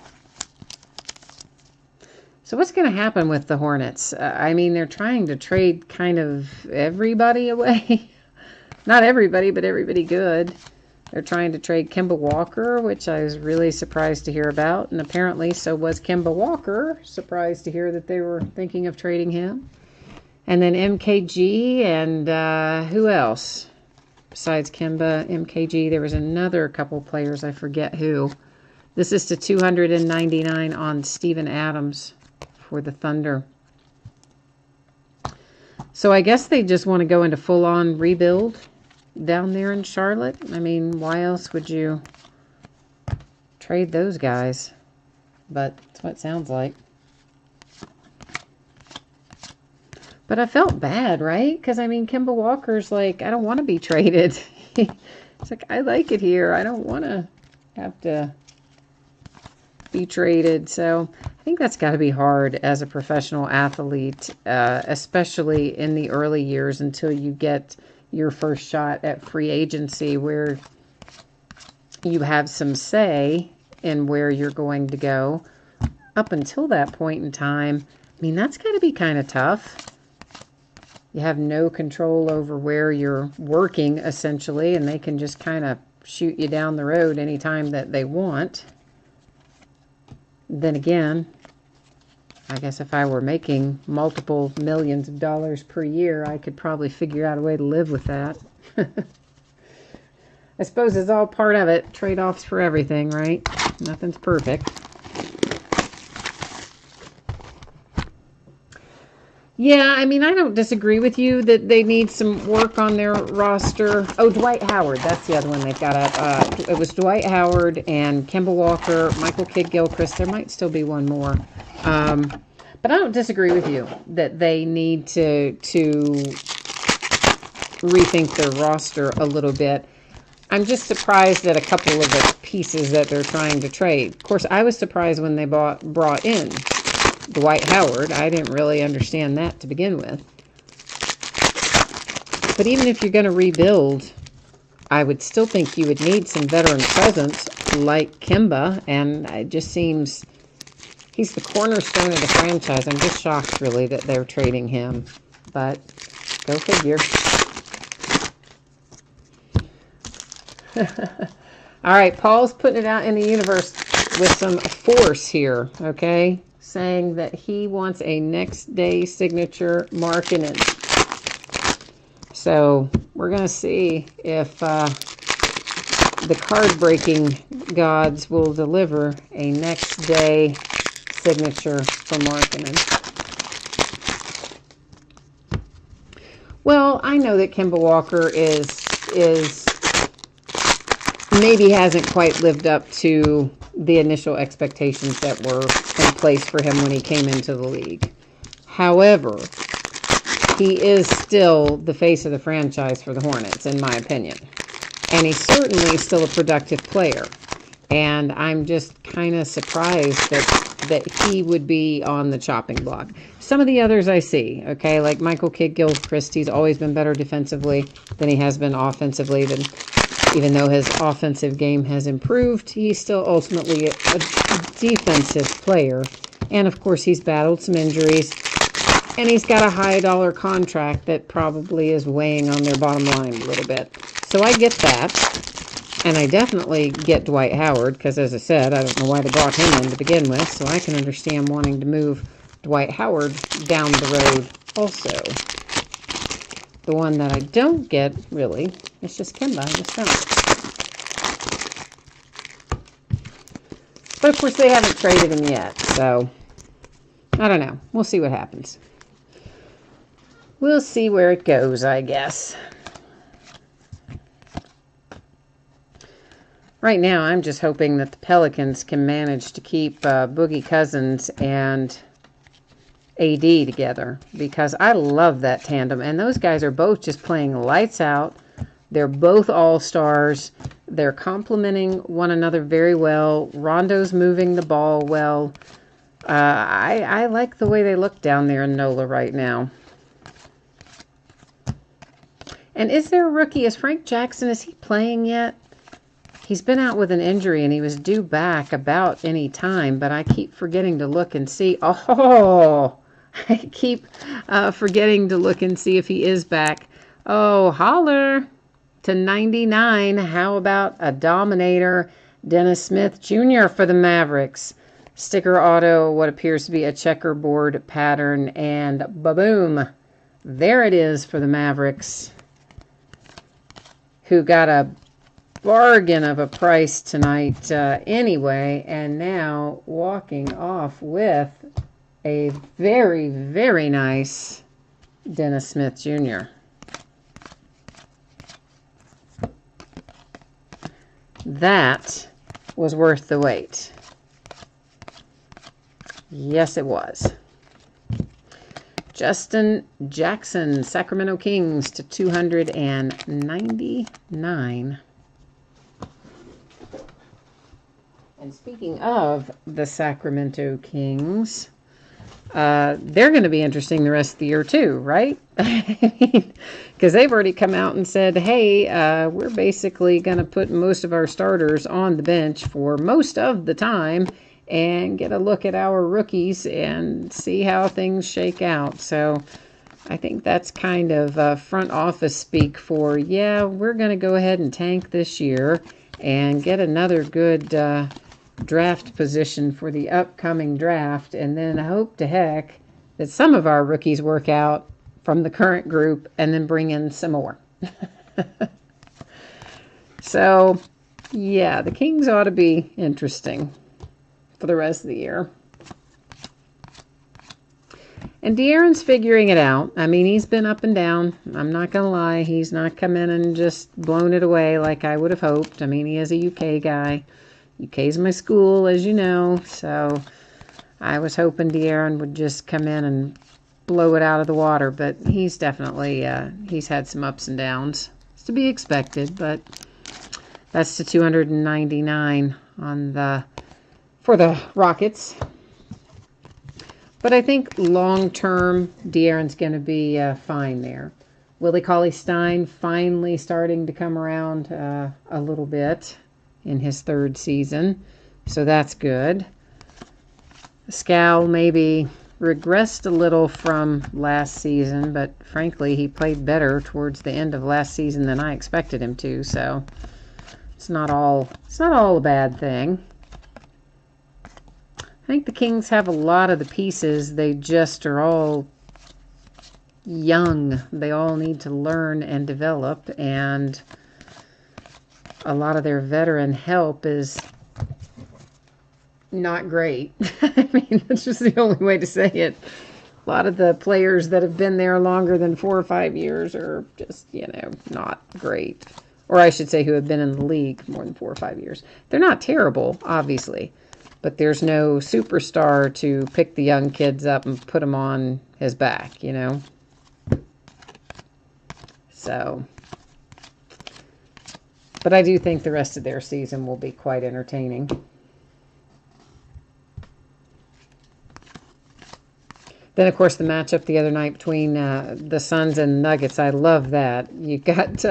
So what's going to happen with the Hornets? I mean, they're trying to trade kind of everybody away. Not everybody, but everybody good. They're trying to trade Kemba Walker, which I was really surprised to hear about. And apparently so was Kemba Walker. Surprised to hear that they were thinking of trading him. And then MKG and who else? Besides Kemba, MKG, there was another couple players. I forget who. This is /299 on Steven Adams for the Thunder. So I guess they just want to go into full-on rebuild down there in Charlotte. I mean, why else would you trade those guys? But that's what it sounds like. But I felt bad, right? Because, I mean, Kemba Walker's like, I don't want to be traded. It's like, I like it here. I don't want to have to be traded. So I think that's got to be hard as a professional athlete, especially in the early years until you get your first shot at free agency where you have some say in where you're going to go. Up until that point in time, I mean, that's got to be kind of tough. You have no control over where you're working, essentially, and they can just kind of shoot you down the road anytime that they want. Then again, I guess if I were making multiple millions of dollars per year, I could probably figure out a way to live with that. I suppose it's all part of it. Trade-offs for everything, right? Nothing's perfect. Yeah, I mean, I don't disagree with you that they need some work on their roster. Oh, Dwight Howard, that's the other one they've got up. It was Dwight Howard and Kemba Walker, Michael Kidd-Gilchrist. There might still be one more. But I don't disagree with you that they need to rethink their roster a little bit. I'm just surprised at a couple of the pieces that they're trying to trade. Of course, I was surprised when they brought in Dwight Howard. I didn't really understand that to begin with. But even if you're going to rebuild, I would still think you would need some veteran presence like Kemba, and it just seems he's the cornerstone of the franchise. I'm just shocked, really, that they're trading him. But go figure. All right, Paul's putting it out in the universe with some force here, okay? Saying that he wants a next day signature Markkanen. So we're going to see if the card breaking gods will deliver a next day signature for Markkanen. Well, I know that Kemba Walker is maybe hasn't quite lived up to the initial expectations that were in place for him when he came into the league. However, he is still the face of the franchise for the Hornets, in my opinion. And he's certainly still a productive player. And I'm just kind of surprised that he would be on the chopping block. Some of the others I see, okay, like Michael Kidd-Gilchrist, he's always been better defensively than he has been offensively. Even though his offensive game has improved, he's still ultimately a defensive player. And, of course, he's battled some injuries. And he's got a high-dollar contract that probably is weighing on their bottom line a little bit. So I get that. And I definitely get Dwight Howard, because, as I said, I don't know why they brought him in to begin with. So I can understand wanting to move Dwight Howard down the road also. The one that I don't get, really, is just Kemba. I just don't. But, of course, they haven't traded him yet, so I don't know. We'll see what happens. We'll see where it goes, I guess. Right now, I'm just hoping that the Pelicans can manage to keep Boogie Cousins and AD together, because I love that tandem, and those guys are both just playing lights out. They're both all-stars. They're complementing one another very well. Rondo's moving the ball well. I like the way they look down there in NOLA right now. And is there a rookie? Is Frank Jackson, is he playing yet? He's been out with an injury, and he was due back about any time, but I keep forgetting to look and see. Oh, I keep forgetting to look and see if he is back. Oh, holler to 99. How about a Dominator, Dennis Smith Jr. for the Mavericks? Sticker auto, what appears to be a checkerboard pattern, and ba-boom. There it is for the Mavericks, who got a bargain of a price tonight anyway, and now walking off with a very, very nice Dennis Smith Jr. That was worth the wait. Yes, it was. Justin Jackson, Sacramento Kings to 299. And speaking of the Sacramento Kings, they're going to be interesting the rest of the year too, right? Because they've already come out and said, hey, we're basically going to put most of our starters on the bench for most of the time and get a look at our rookies and see how things shake out. So I think that's kind of front office speak for, yeah, we're going to go ahead and tank this year and get another good draft position for the upcoming draft, and then hope to heck that some of our rookies work out from the current group and then bring in some more. So, yeah, the Kings ought to be interesting for the rest of the year. And De'Aaron's figuring it out. I mean, he's been up and down. I'm not going to lie. He's not come in and just blown it away like I would have hoped. I mean, he is a UK guy. UK's my school, as you know. So I was hoping De'Aaron would just come in and blow it out of the water. But he's definitely, he's had some ups and downs. It's to be expected, but that's the 299 on for the Rockets. But I think long-term, De'Aaron's going to be fine there. Willie Cauley-Stein finally starting to come around a little bit in his third season. So that's good. Scal maybe regressed a little from last season, but frankly, he played better towards the end of last season than I expected him to. So it's not all a bad thing. I think the Kings have a lot of the pieces. They just are all young. They all need to learn and develop. And a lot of their veteran help is not great. I mean, that's just the only way to say it. A lot of the players that have been there longer than 4 or 5 years are just, not great. Or I should say who have been in the league more than 4 or 5 years. They're not terrible, obviously. But there's no superstar to pick the young kids up and put them on his back, So, but I do think the rest of their season will be quite entertaining. Then, of course, the matchup the other night between the Suns and Nuggets, I love that. You got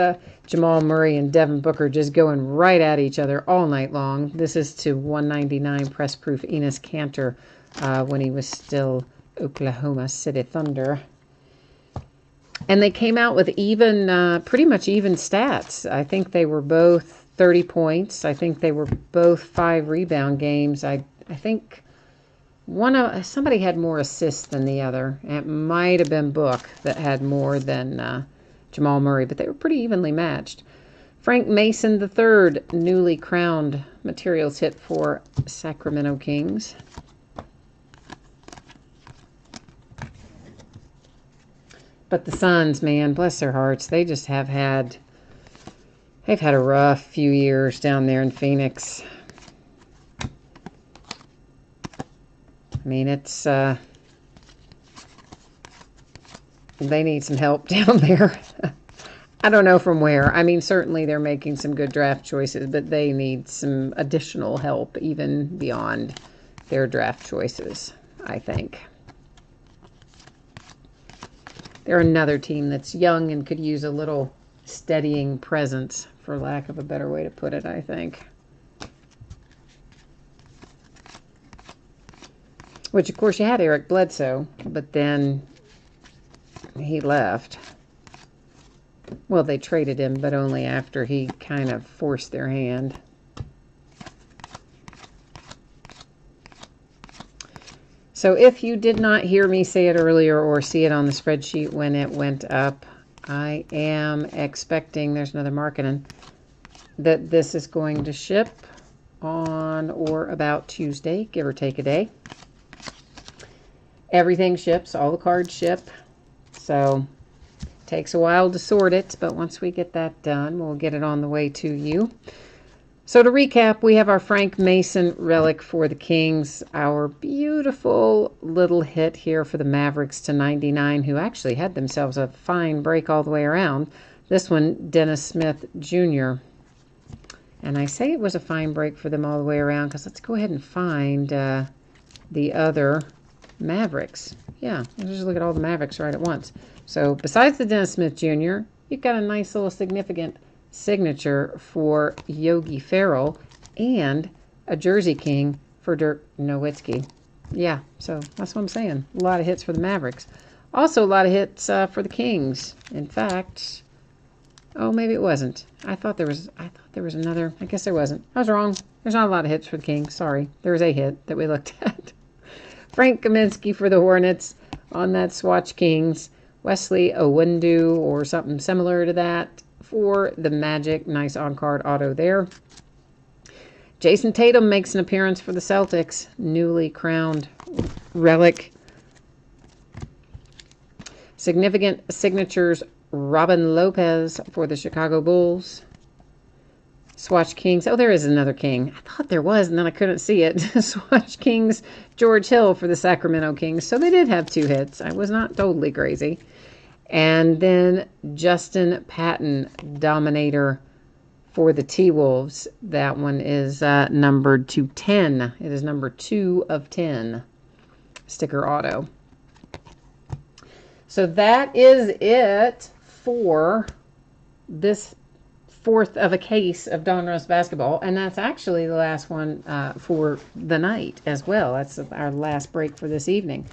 Jamal Murray and Devin Booker just going right at each other all night long. This is to 199 press proof Enes Kanter when he was still Oklahoma City Thunder. And they came out with pretty much even stats. I think they were both 30 points. I think they were both 5 rebound games. I think somebody had more assists than the other. It might have been Book that had more than Jamal Murray, but they were pretty evenly matched. Frank Mason III, newly crowned materials hit for Sacramento Kings. But the Suns, man, bless their hearts, they just they've had a rough few years down there in Phoenix. I mean, it's, they need some help down there. I don't know from where. I mean, certainly they're making some good draft choices, but they need some additional help even beyond their draft choices, I think. They're another team that's young and could use a little steadying presence, for lack of a better way to put it, I think. Which, of course, you had Eric Bledsoe, but then he left. Well, they traded him, but only after he kind of forced their hand. So if you did not hear me say it earlier or see it on the spreadsheet when it went up, I am expecting, there's another marketing, that this is going to ship on or about Tuesday, give or take a day. Everything ships, all the cards ship, so it takes a while to sort it, but once we get that done, we'll get it on the way to you. So to recap, we have our Frank Mason relic for the Kings, our beautiful little hit here for the Mavericks to 99, who actually had themselves a fine break all the way around. This one, Dennis Smith Jr. And I say it was a fine break for them all the way around because let's go ahead and find the other Mavericks. Yeah, let's just look at all the Mavericks right at once. So besides the Dennis Smith Jr., you've got a nice little significant signature for Yogi Ferrell and a Jersey King for Dirk Nowitzki. Yeah, so that's what I'm saying. A lot of hits for the Mavericks. Also, a lot of hits for the Kings. In fact, oh, maybe it wasn't. I thought there was another. I guess there wasn't. I was wrong. There's not a lot of hits for the Kings. Sorry. There was a hit that we looked at. Frank Kaminsky for the Hornets on that Swatch Kings. Wesley Owundu or something similar to that for the Magic. Nice on-card auto there. Jason Tatum makes an appearance for the Celtics. Newly crowned relic. Significant signatures. Robin Lopez for the Chicago Bulls. Swatch Kings. Oh, there is another King. I thought there was, and then I couldn't see it. Swatch Kings. George Hill for the Sacramento Kings. So they did have 2 hits. I was not totally crazy. And then Justin Patton, Dominator for the T-Wolves. That one is numbered to 10. It is number 2 of 10. Sticker auto. So that is it for this 4th of a case of Don Russ Basketball. And that's actually the last one for the night as well. That's our last break for this evening.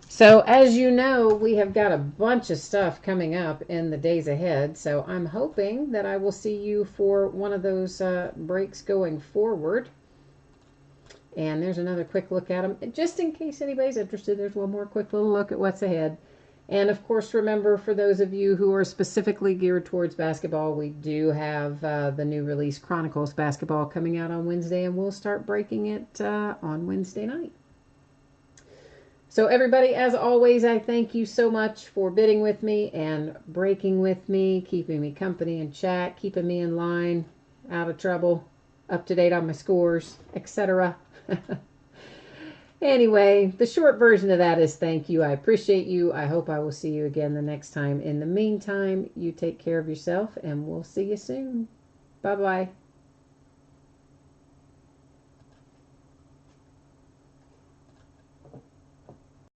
So as you know, we have got a bunch of stuff coming up in the days ahead. So I'm hoping that I will see you for one of those breaks going forward. And there's another quick look at them. Just in case anybody's interested, there's one more quick little look at what's ahead. And of course, remember, for those of you who are specifically geared towards basketball, we do have the new release Chronicles Basketball coming out on Wednesday, and we'll start breaking it on Wednesday night. So everybody, as always, I thank you so much for bidding with me and breaking with me, keeping me company in chat, keeping me in line, out of trouble, up to date on my scores, etc. Anyway, the short version of that is thank you. I appreciate you. I hope I will see you again the next time. In the meantime, you take care of yourself, and we'll see you soon. Bye-bye.